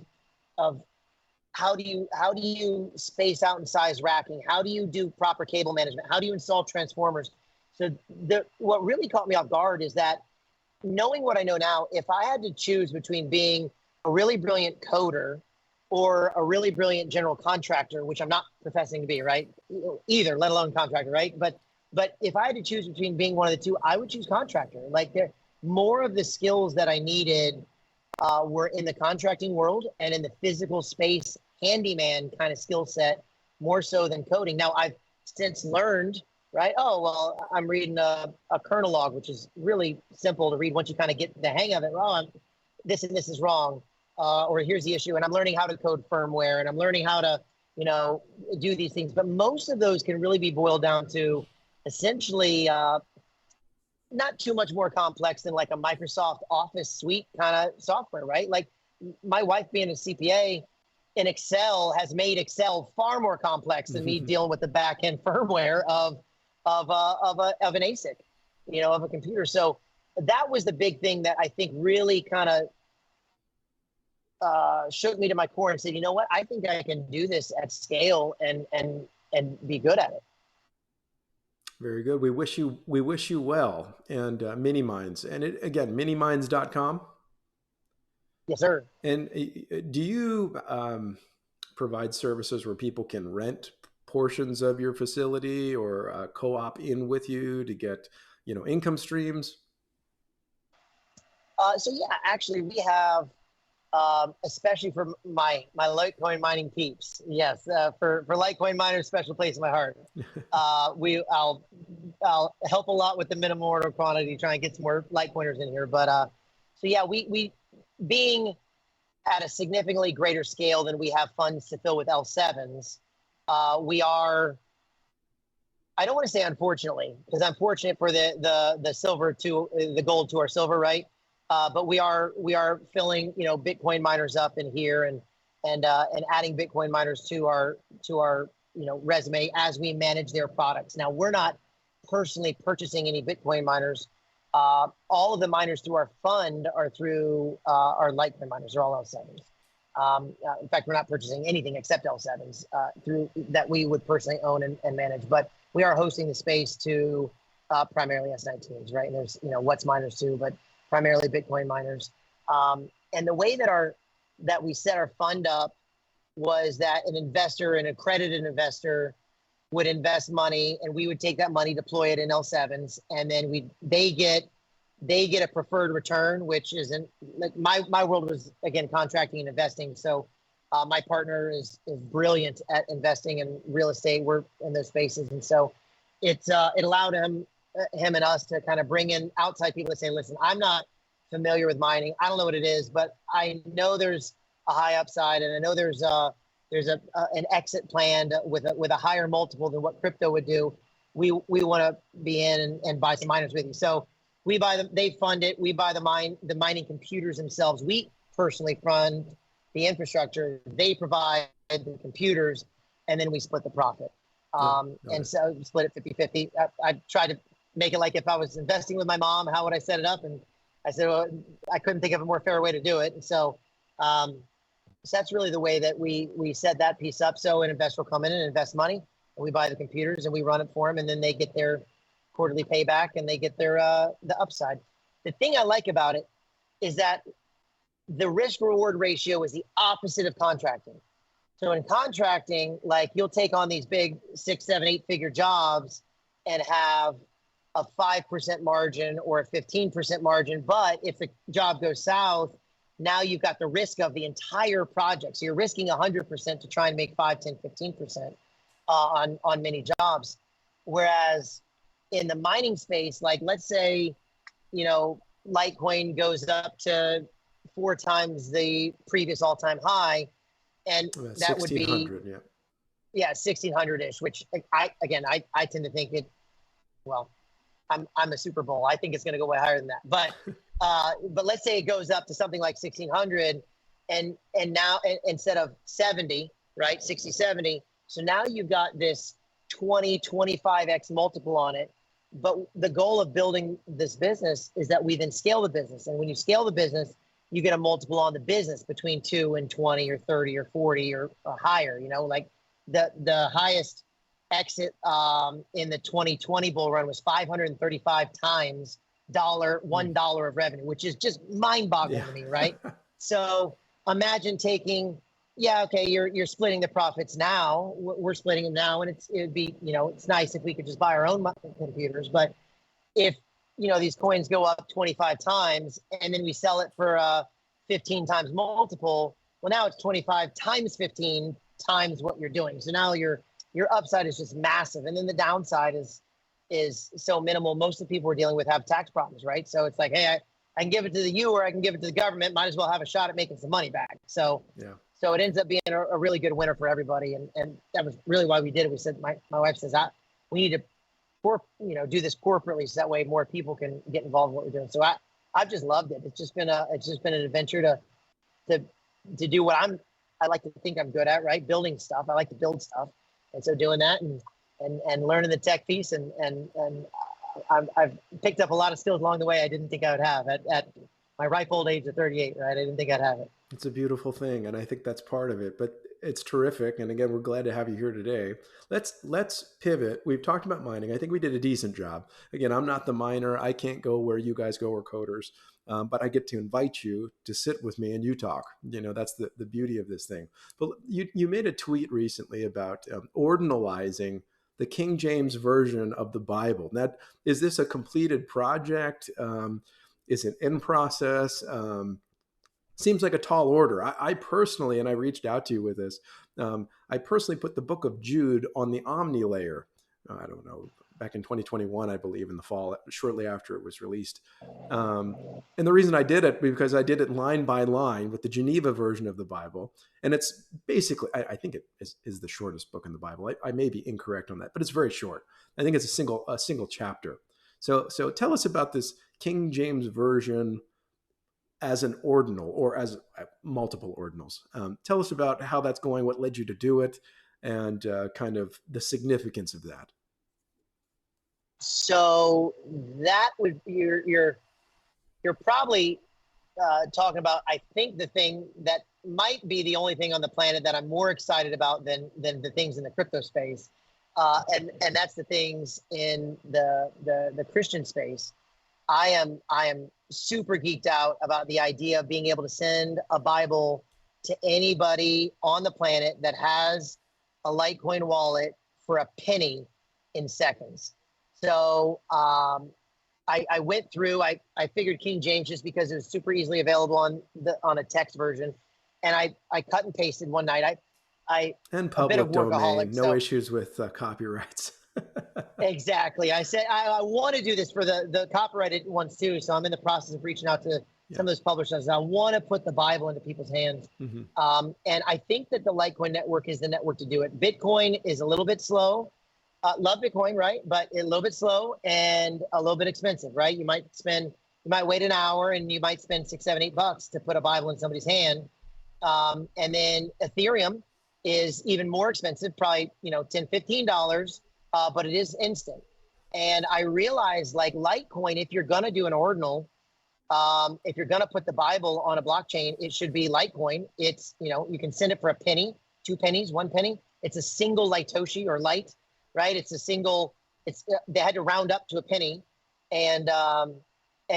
how do you space out and size racking? How do you do proper cable management? How do you install transformers? So what really caught me off guard is that, knowing what I know now, if I had to choose between being a really brilliant coder or a really brilliant general contractor, which I'm not professing to be, right? Either, let alone contractor, right? But if I had to choose between being one of the two, I would choose contractor. Like, more of the skills that I needed were in the contracting world and in the physical space handyman kind of skill set, more so than coding. Now, I've since learned, right? Oh, well, I'm reading a kernel log, which is really simple to read once you kind of get the hang of it. Oh, this and this is wrong, or here's the issue. And I'm learning how to code firmware, and I'm learning how to, do these things. But most of those can really be boiled down to essentially not too much more complex than like a Microsoft Office suite kind of software, right? Like, my wife being a CPA in Excel has made Excel far more complex than me dealing with the back end firmware of an ASIC, of a computer. So that was the big thing that I think really kind of shook me to my core and said, you know what, I think I can do this at scale and be good at it. Very good. We wish you well. And Mini Minds, and again, miniminds.com. Yes, sir. And do you provide services where people can rent portions of your facility or co-op in with you to get, income streams? So yeah, actually we have, especially for my Litecoin mining peeps. Yes, for Litecoin miners, special place in my heart. I'll help a lot with the minimum order quantity, try and get some more Litecoiners in here. But so yeah, we being at a significantly greater scale than we have funds to fill with L7s, we are. I don't want to say unfortunately, because I'm fortunate for the silver to the gold to our silver, right? But we are filling, Bitcoin miners up in here and adding Bitcoin miners to our resume as we manage their products. Now, we're not personally purchasing any Bitcoin miners. All of the miners through our fund are through our Litecoin miners. They're all L7s. In fact, we're not purchasing anything except L7s through that we would personally own and manage. But we are hosting the space to primarily S19s, right? And there's what's miners too, but primarily Bitcoin miners. And the way that we set our fund up was that an accredited investor would invest money, and we would take that money, deploy it in L7s, and then they get a preferred return, which isn't like my world was, again, contracting and investing. So my partner is brilliant at investing in real estate. We're in those spaces, and so it allowed him and us to kind of bring in outside people to say, listen, I'm not familiar with mining. I don't know what it is, but I know there's a high upside, and I know there's an exit planned with a higher multiple than what crypto would do. We want to be in and buy some miners with you. So we buy them, they fund it. We buy the mining computers themselves. We personally fund the infrastructure. They provide the computers, and then we split the profit. And so we split it 50-50. I tried to make it like if I was investing with my mom, how would I set it up? And I said, well, I couldn't think of a more fair way to do it. And so, so that's really the way that we set that piece up. So an investor will come in and invest money, and we buy the computers and we run it for them, and then they get their quarterly payback and they get their the upside. The thing I like about it is that the risk reward ratio is the opposite of contracting. So in contracting, like you'll take on these big 6, 7, 8 figure jobs and have a 5% margin or a 15% margin. But if the job goes south, now you've got the risk of the entire project. So you're risking 100% to try and make 5, 10, 15% on many jobs. Whereas in the mining space, like let's say, Litecoin goes up to 4 times the previous all-time high, and that would be 1600-ish, which I tend to think it. Well, I'm a Super Bowl. I think it's going to go way higher than that. But let's say it goes up to something like 1600, and now instead of 70, right, 60, 70. So now you've got this 20, 25x multiple on it. But the goal of building this business is that we then scale the business. And when you scale the business, you get a multiple on the business between 2 and 20 or 30 or 40 or higher, like the highest exit in the 2020 bull run was 535 times $1 of revenue, which is just mind-boggling to me, right? So imagine taking, you're splitting the profits now. We're splitting them now, and it'd be, it's nice if we could just buy our own computers. But if these coins go up 25 times and then we sell it for 15 times multiple, well, now it's 25 times 15 times what you're doing. So now your upside is just massive, and then the downside is so minimal. Most of the people we're dealing with have tax problems, right? So it's like, hey, I can give it to you or I can give it to the government. Might as well have a shot at making some money back. So so it ends up being a really good winner for everybody, and that was really why we did it. We said, my wife says, we need to do this corporately, so that way more people can get involved in what we're doing. So I've just loved it. It's just been an adventure to do what I like to think I'm good at, right? Building stuff. I like to build stuff. And so doing that and learning the tech piece and I've picked up a lot of skills along the way I didn't think I would have. At my ripe old age of 38, right? I didn't think I'd have it. It's a beautiful thing, and I think that's part of it. But it's terrific, and again, we're glad to have you here today. Let's pivot. We've talked about mining. I think we did a decent job. Again, I'm not the miner. I can't go where you guys go or coders, but I get to invite you to sit with me and you talk. That's the beauty of this thing. But you made a tweet recently about ordinalizing the King James version of the Bible. Is this a completed project? Is it in process? Seems like a tall order. I personally, and I reached out to you with this, I personally put the book of Jude on the Omni layer. I don't know, back in 2021, I believe, in the fall, shortly after it was released. And the reason I did it, because I did it line by line with the Geneva version of the Bible. And it's basically, I think it is the shortest book in the Bible. I may be incorrect on that, but it's very short. I think it's a single chapter. So tell us about this King James version as an ordinal, or as multiple ordinals. Tell us about how that's going, what led you to do it, and kind of the significance of that. So that would, you're probably talking about, I think, the thing that might be the only thing on the planet that I'm more excited about than the things in the crypto space. And that's the things in the Christian space. I am super geeked out about the idea of being able to send a Bible to anybody on the planet that has a Litecoin wallet for a penny in seconds. So I went through, I figured King James just because it was super easily available on a text version. And I cut and pasted one night. And public domain, no so, issues with copyrights. Exactly. I said, I want to do this for the copyrighted ones too. So I'm in the process of reaching out to some of those publishers. I want to put the Bible into people's hands. Mm-hmm. And I think that the Litecoin network is the network to do it. Bitcoin is a little bit slow. Love Bitcoin, right? But a little bit slow and a little bit expensive, right? You might wait an hour and you might spend $6, $7, $8 to put a Bible in somebody's hand. And then Ethereum is even more expensive, probably, $10, $15. But it is instant. And I realized, like Litecoin, if you're going to do an ordinal, if you're going to put the Bible on a blockchain, it should be Litecoin. It's, you can send it for a penny, 2 pennies, 1 penny. It's a single Litoshi or Lite, right? They had to round up to a penny, and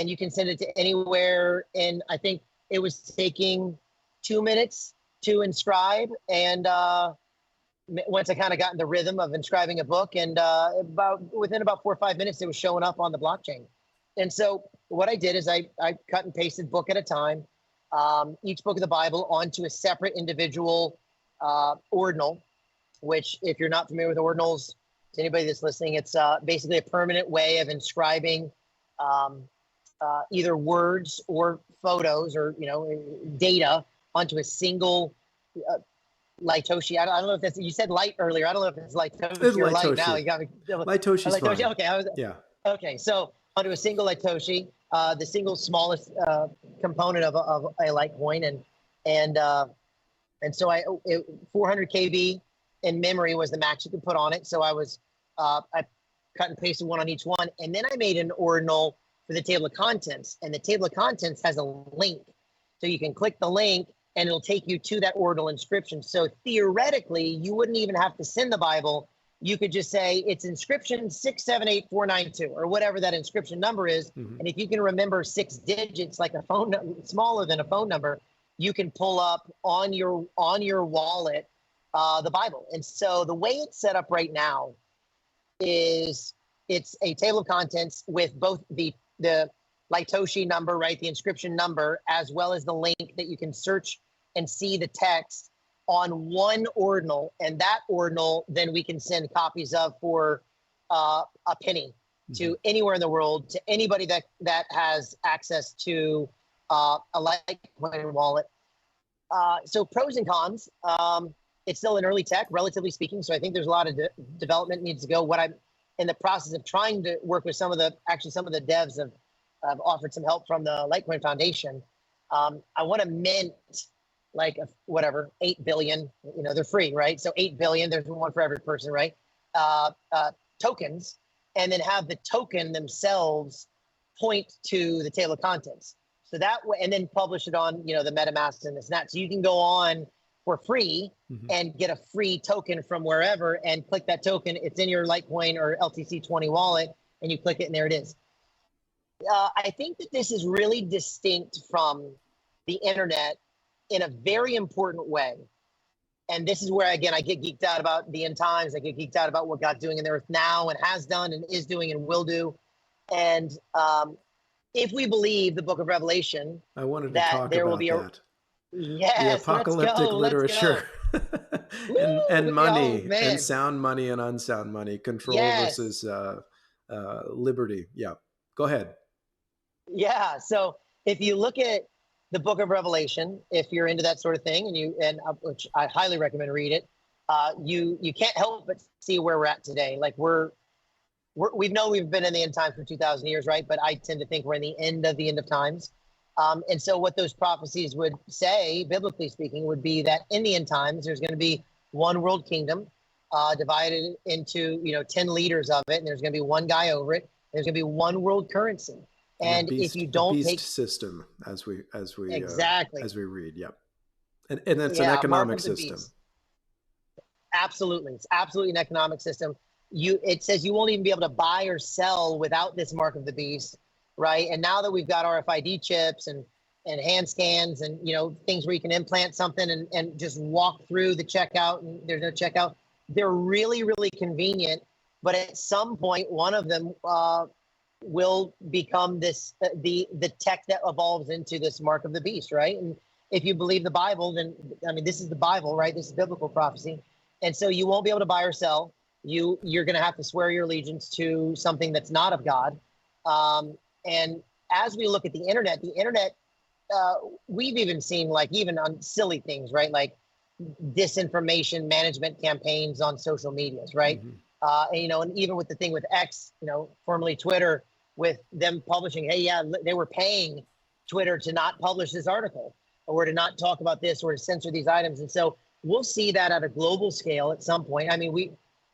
you can send it to anywhere. And I think it was taking 2 minutes to inscribe. And, once I kind of got in the rhythm of inscribing a book, and within about 4 or 5 minutes, it was showing up on the blockchain. And so what I did is I cut and pasted book at a time, each book of the Bible onto a separate individual ordinal, which, if you're not familiar with ordinals, to anybody that's listening, it's basically a permanent way of inscribing either words or photos or data onto a single Litoshi. I don't know if that's, you said light earlier. I don't know if it's Litoshi or light now. You got me. Litoshi's fine. Okay. Okay. So onto a single Litoshi, the single smallest component of a Litecoin, and so 400 KB in memory was the max you could put on it. So I cut and pasted one on each one, and then I made an ordinal for the table of contents, and the table of contents has a link, so you can click the link and it'll take you to that ordinal inscription. So theoretically, you wouldn't even have to send the Bible. You could just say it's inscription 678492 or whatever that inscription number is. Mm-hmm. And if you can remember 6 digits, like a phone smaller than a phone number, you can pull up on your wallet the Bible. And so the way it's set up right now is it's a table of contents with both the Litoshi number, right, the inscription number, as well as the link that you can search and see the text on one ordinal. And that ordinal, then we can send copies of for a penny to anywhere in the world, to anybody that has access to a Litecoin wallet. So pros and cons. It's still an early tech, relatively speaking. So I think there's a lot of development needs to go. What I'm in the process of trying to work with some of the devs have offered some help from the Litecoin Foundation. I want to mint like 8 billion, they're free, right? So 8 billion, there's one for every person, right? Tokens, and then have the token themselves point to the table of contents. So that way, and then publish it on, the MetaMask and this and that. So you can go on for free and get a free token from wherever and click that token. It's in your Litecoin or LTC 20 wallet, and you click it and there it is. I think that this is really distinct from the internet in a very important way. And this is where, again, I get geeked out about the end times. I get geeked out about what God's doing in the earth now and has done and is doing and will do. And if we believe the book of Revelation, I wanted to that talk there about will be that. Yes, The apocalyptic literature and money and sound money and unsound money, control versus liberty. Yeah, go ahead. Yeah, so if you look at the book of Revelation, if you're into that sort of thing, and which I highly recommend read it, you can't help but see where we're at today. Like we've been in the end times for 2,000 years, right? But I tend to think we're in the end of times. And so what those prophecies would say, biblically speaking, would be that in the end times, there's going to be one world kingdom divided into, 10 leaders of it. And there's going to be one guy over it. There's going to be one world currency. And if you don't take system as we exactly as we read, and it's an economic system. Absolutely, it's absolutely an economic system. It says you won't even be able to buy or sell without this mark of the beast, right? And now that we've got RFID chips and hand scans and things where you can implant something and just walk through the checkout and there's no checkout, they're really, really convenient. But at some point, one of them will become this the tech that evolves into this mark of the beast, right? And if you believe the Bible, then this is the Bible, right? This is biblical prophecy, and so you won't be able to buy or sell. You're going to have to swear your allegiance to something that's not of God. And as we look at the internet, we've even seen, like, even on silly things, right? Like disinformation management campaigns on social medias, right? And even with the thing with X, formerly Twitter, with them publishing, hey, they were paying Twitter to not publish this article or to not talk about this or to censor these items. And so we'll see that at a global scale at some point.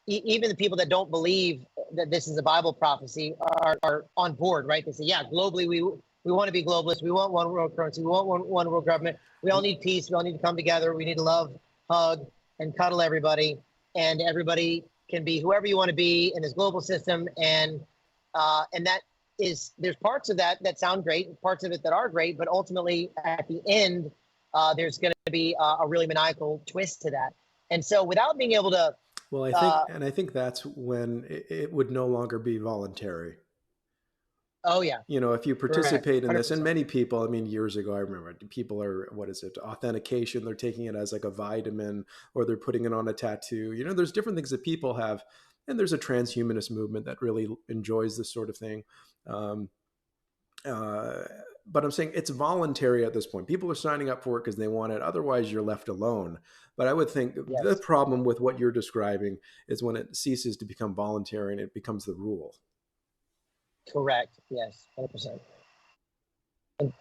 Even the people that don't believe that this is a Bible prophecy are on board, right? They say, yeah, globally, we want to be globalists. We want one world currency. We want one world government. We all need peace. We all need to come together. We need to love, hug, and cuddle everybody. And everybody can be whoever you want to be in this global system. And that is, there's parts of that sound great, parts of it that are great, but ultimately at the end, there's going to be a really maniacal twist to that. And so without being able to, well, I think that's when it would no longer be voluntary. Oh yeah. If you participate in this, 100%. and many people, years ago, I remember people are, authentication. They're taking it as like a vitamin, or they're putting it on a tattoo. There's different things that people have. And there's a transhumanist movement that really enjoys this sort of thing. But I'm saying it's voluntary at this point. People are signing up for it because they want it. Otherwise, you're left alone. But I would think the problem with what you're describing is when it ceases to become voluntary and it becomes the rule. Correct. Yes, 100%.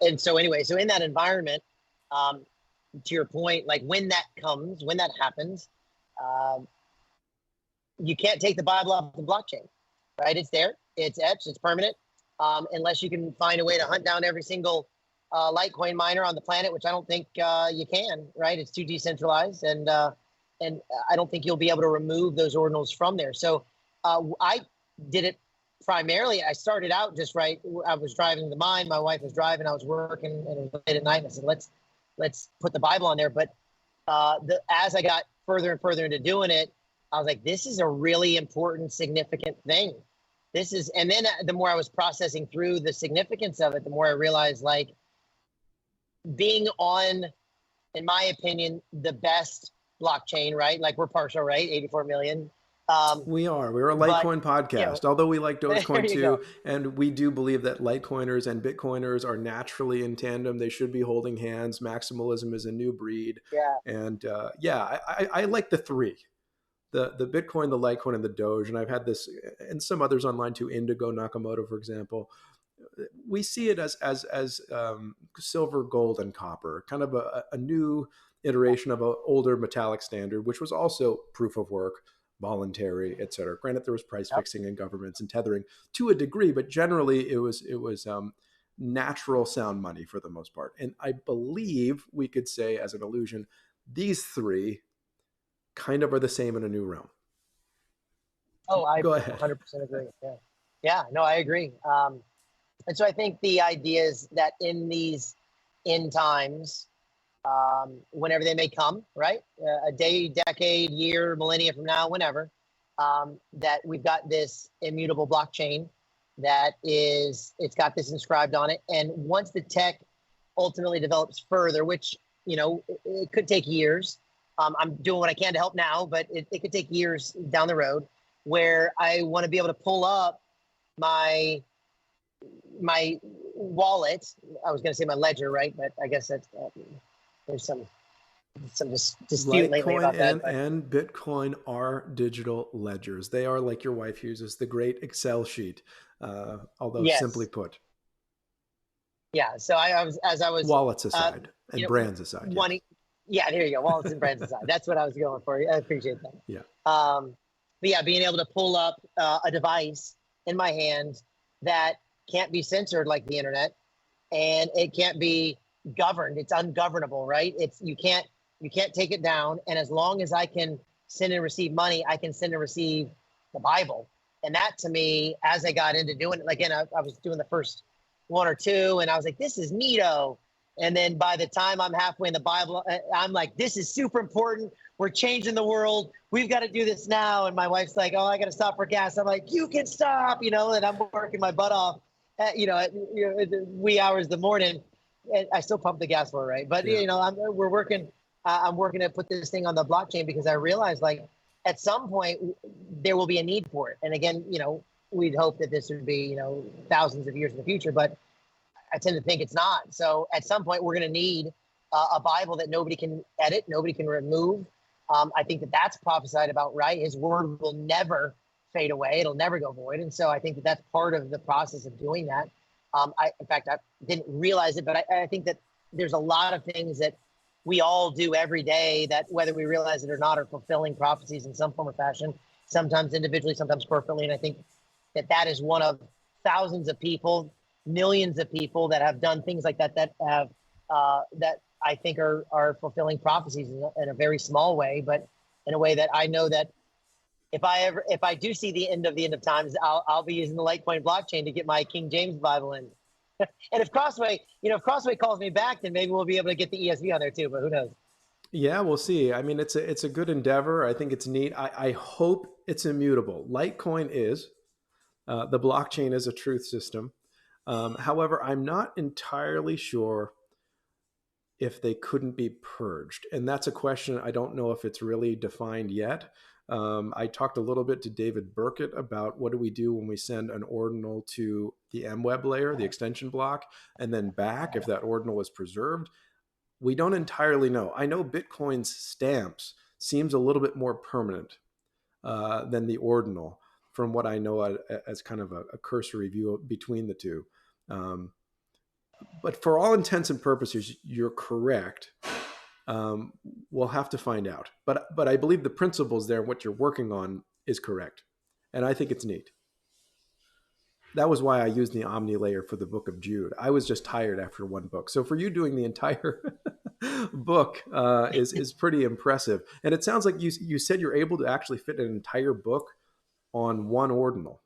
And so anyway, so in that environment, to your point, like when that happens, you can't take the Bible off the blockchain, right? It's there, it's etched, it's permanent, unless you can find a way to hunt down every single Litecoin miner on the planet, which I don't think you can, right? It's too decentralized, and I don't think you'll be able to remove those ordinals from there. So I did it primarily. I started out just right. I was driving the mine, my wife was driving, I was working, and it was late at night, and I said, let's put the Bible on there. But as I got further and further into doing it, I was like, this is a really important, significant thing. And then the more I was processing through the significance of it, the more I realized, like, being on, in my opinion, the best blockchain, right? Like, we're partial, right? 84 million. We're a Litecoin podcast, although we like Dogecoin too. And we do believe that Litecoiners and Bitcoiners are naturally in tandem. They should be holding hands. Maximalism is a new breed. Yeah. And I like the three. The Bitcoin, the Litecoin, and the Doge. And I've had this, and some others online too, Indigo Nakamoto, for example. We see it as silver, gold, and copper, kind of a new iteration of an older metallic standard, which was also proof of work, voluntary, et cetera. Granted, there was price fixing and governments and tethering to a degree, but generally it was natural sound money for the most part. And I believe we could say, as an illusion, these three kind of are the same in a new realm. Oh, I Go ahead. 100% agree. Yeah, no, I agree. And so I think the idea is that in these end times, whenever they may come, right? A day, decade, year, millennia from now, whenever, that we've got this immutable blockchain that it's got this inscribed on it. And once the tech ultimately develops further, which, it could take years. I'm doing what I can to help now, but it could take years down the road, where I want to be able to pull up my wallet. I was going to say my ledger, right? But I guess that's there's some dispute lately about that. And Bitcoin are digital ledgers. They are, like your wife uses, the great Excel sheet, although simply put. Yeah. So I was wallets aside and brands aside. Yeah, there you go. Wallets and brands aside. That's what I was going for. I appreciate that. Yeah. But yeah, being able to pull up a device in my hand that can't be censored like the internet, and it can't be governed. It's ungovernable, right? You can't take it down. And as long as I can send and receive money, I can send and receive the Bible. And that, to me, as I got into doing it, again, I was doing the first one or two, and I was like, this is neato. And then by the time I'm halfway in the Bible, I'm like, this is super important. We're changing the world. We've got to do this now. And my wife's like, oh, I got to stop for gas. I'm like, you can stop, and I'm working my butt off at wee hours of the morning. And I still pump the gas for her, right? But, we're working. I'm working to put this thing on the blockchain because I realized, at some point there will be a need for it. And again, we'd hope that this would be, thousands of years in the future, but I tend to think it's not. So at some point we're going to need a Bible that nobody can edit, nobody can remove. I think that's prophesied about, right? His word will never fade away. It'll never go void. And so I think that's part of the process of doing that. In fact, I didn't realize it, but I think that there's a lot of things that we all do every day that, whether we realize it or not, are fulfilling prophecies in some form or fashion, sometimes individually, sometimes corporately. And I think that is one of thousands of people, millions of people that have done things like that, that I think are fulfilling prophecies in a very small way, but in a way that I know that if I do see the end of times, I'll be using the Litecoin blockchain to get my King James Bible in. And if Crossway calls me back, then maybe we'll be able to get the ESV on there too, but who knows? Yeah, we'll see. I mean, it's a good endeavor. I think it's neat. I hope it's immutable. Litecoin is. The blockchain is a truth system. However, I'm not entirely sure if they couldn't be purged. And that's a question I don't know if it's really defined yet. I talked a little bit to David Burkett about what do we do when we send an ordinal to the MWeb layer, the extension block, and then back if that ordinal is preserved. We don't entirely know. I know Bitcoin's stamps seems a little bit more permanent than the ordinal, from what I know as kind of a cursory view between the two. But for all intents and purposes, you're correct. We'll have to find out. But I believe the principles there, what you're working on, is correct. And I think it's neat. That was why I used the Omni layer for the book of Jude. I was just tired after one book. So for you, doing the entire book is pretty impressive. And it sounds like you said you're able to actually fit an entire book on one ordinal.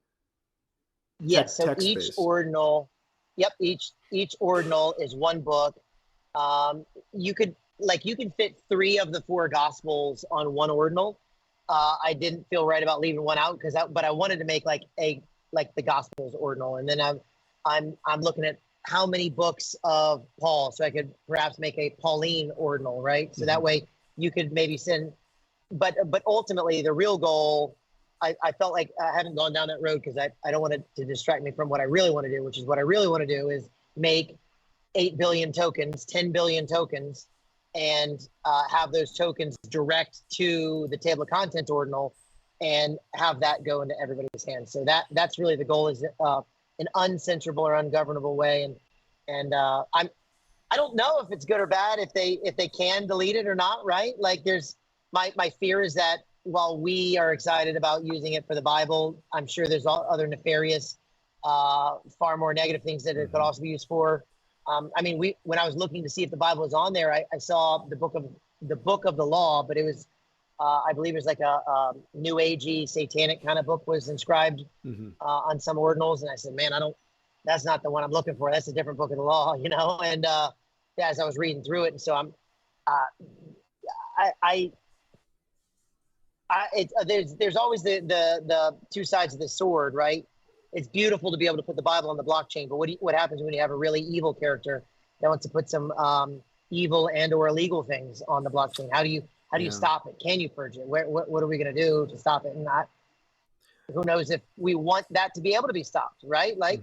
Yes. So each ordinal, each ordinal is one book. You can fit 3 of the 4 gospels on one ordinal. I didn't feel right about leaving one out but I wanted to make the gospels ordinal. And then I'm looking at how many books of Paul, so I could perhaps make a Pauline ordinal, right? So that way you could maybe send, but ultimately the real goal, I felt like I haven't gone down that road because I don't want it to distract me from what I really want to do, which is what I really want to do is make 8 billion tokens, 10 billion tokens, and have those tokens direct to the table of contents ordinal and have that go into everybody's hands. So that's really the goal, is an uncensorable or ungovernable way. And I don't know if it's good or bad, if they can delete it or not, right? There's my fear is that while we are excited about using it for the Bible, I'm sure there's other nefarious far more negative things that it could also be used for. I mean, when I was looking to see if the Bible was on there, I saw the book of the law, but it was, I believe it was like a new agey satanic kind of book was inscribed on some ordinals. And I said, man, that's not the one I'm looking for. That's a different book of the law, you know? And yeah, as I was reading through it. And so there's always the two sides of the sword, right? It's beautiful to be able to put the Bible on the blockchain, but what happens when you have a really evil character that wants to put some evil and or illegal things on the blockchain? How do you stop it? Can you purge it? What are we going to do to stop it? And who knows if we want that to be able to be stopped, right? Like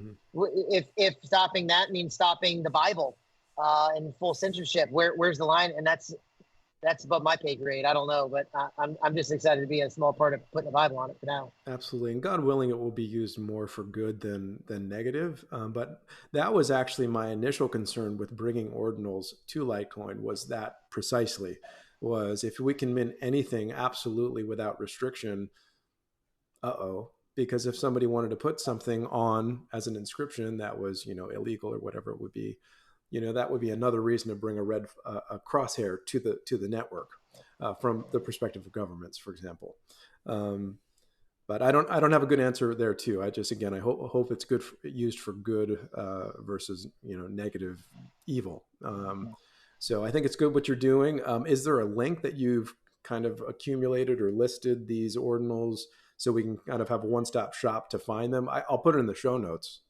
if stopping that means stopping the Bible and full censorship, where's the line? And that's above my pay grade. I don't know, but I'm just excited to be a small part of putting the Bible on it for now. Absolutely. And God willing, it will be used more for good than negative. But that was actually my initial concern with bringing ordinals to Litecoin, was that precisely, was if we can mint anything absolutely without restriction, because if somebody wanted to put something on as an inscription that was, illegal or whatever it would be, that would be another reason to bring a crosshair to the network from the perspective of governments, for example. But I don't have a good answer there too. I hope it's good used for good versus negative evil. So I think it's good what you're doing. Is there a link that you've kind of accumulated or listed these ordinals so we can kind of have a one-stop shop to find them? I'll put it in the show notes.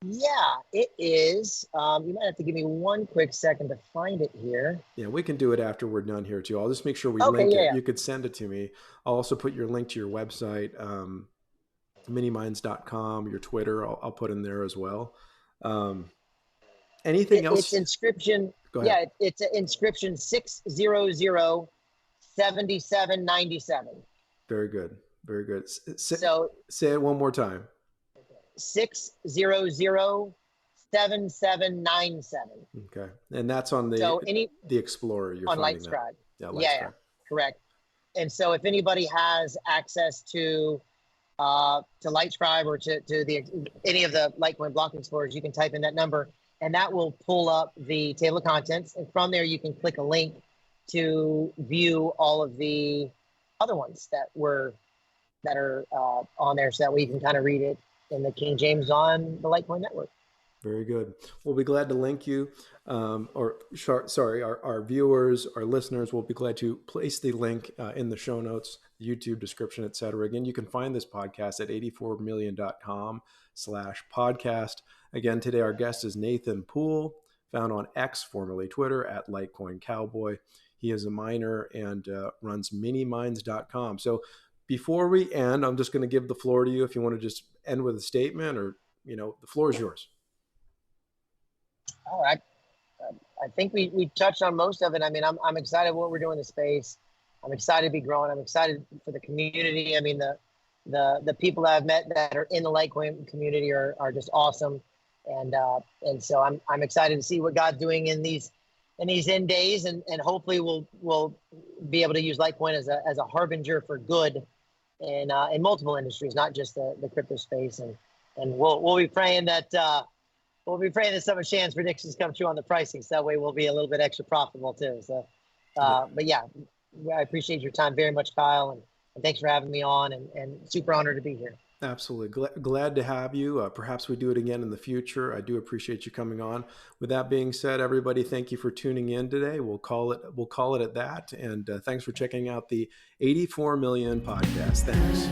Yeah, it is. You might have to give me one quick second to find it here. Yeah, we can do it after we're done here too. I'll just make sure we link it. You could send it to me. I'll also put your link to your website, miniminds.com, your Twitter. I'll put in there as well. Anything else? It's inscription. Go ahead. Yeah, it's inscription 6007797. Very good. Very good. Say it one more time. 6007797. Okay, and that's on the Explorer. You're on Litescribe. Yeah, correct. And so, if anybody has access to Litescribe or to any of the Litecoin block explorers, you can type in that number, and that will pull up the table of contents. And from there, you can click a link to view all of the other ones that are on there, so that way you can kind of read it in the King James on the Litecoin network. Very good. We'll be glad to link you, our viewers, our listeners will be glad to place the link in the show notes, YouTube description, etc. Again, you can find this podcast at 84million.com/podcast. Again, today our guest is Nathan Poole, found on X, formerly Twitter, at Litecoin Cowboy. He is a miner and runs miniminds.com. So before we end, I'm just going to give the floor to you if you want to just end with a statement, or, the floor is yours. All right. I think we touched on most of it. I mean, I'm excited what we're doing in the space. I'm excited to be growing. I'm excited for the community. I mean, the people that I've met that are in the Litecoin community are just awesome. And so I'm excited to see what God's doing in these end days, and hopefully we'll be able to use Litecoin as a harbinger for good in multiple industries, not just the crypto space. And we'll be praying that some of Shan's predictions come true on the pricing, so that way we'll be a little bit extra profitable too. So, but yeah, I appreciate your time very much, Kyle, and thanks for having me on, and super honored to be here. Absolutely. Glad to have you. Perhaps we do it again in the future. I do appreciate you coming on. With that being said, everybody, thank you for tuning in today. We'll call it at that. And thanks for checking out the 84 Million podcast. Thanks.